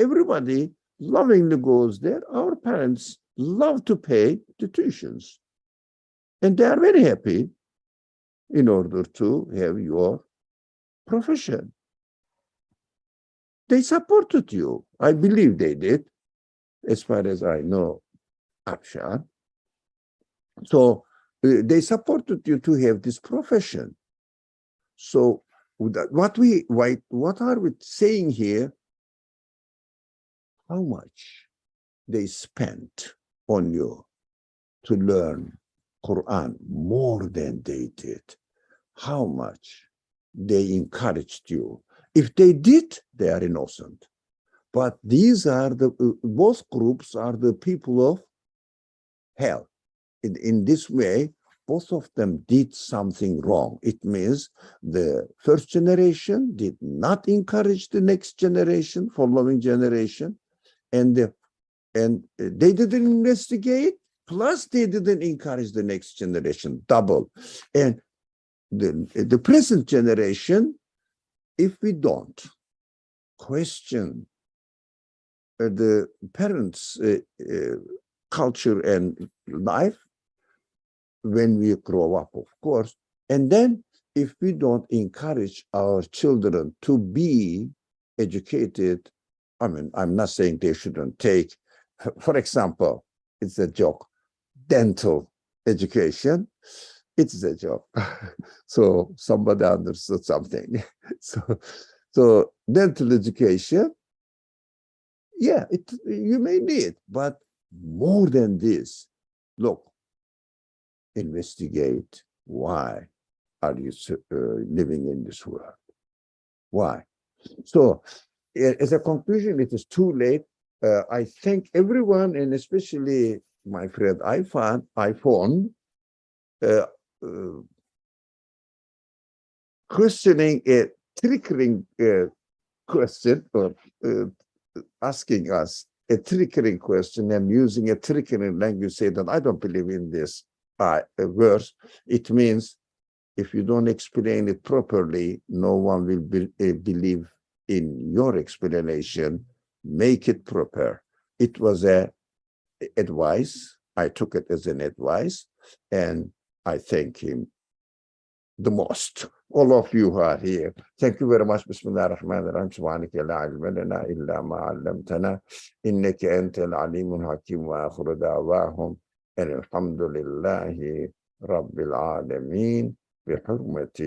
Everybody lovingly goes there. Our parents love to pay the tuitions. And they are very happy in order to have your profession. They supported you. I believe they did, as far as I know, Afshan. So they supported you to have this profession. So what are we saying here? How much they spent on you to learn Qur'an more than they did. How much they encouraged you. If they did, they are innocent. But these are both groups are the people of hell. In this way, both of them did something wrong. It means the first generation did not encourage the next generation, following generation, and they didn't investigate, plus they didn't encourage the next generation, double. And the present generation, if we don't question the parents' culture and life when we grow up, of course, and then if we don't encourage our children to be educated, I mean, I'm not saying they shouldn't take, for example, it's a joke, dental education. It's a joke. So somebody understood something. So dental education, yeah, you may need, but more than this, look, investigate why are you living in this world? Why? So as a conclusion, it is too late. I thank everyone, and especially my friend iPhone questioning a triggering question, or asking us a triggering question and using a triggering language, say that I don't believe in this verse. It means if you don't explain it properly, no one will believe in your explanation. Make it proper. It was a advice. I took it as an advice, and I thank him the most. All of you who are here, thank you very much. Bismillah ar-Rahman ar-Rahim. Subhanaka la ilma lana illa ma 'allamtana innaka antal alimul hakim, wa akhiru da'wahum alhamdulillahi rabbil alamin bi hurmati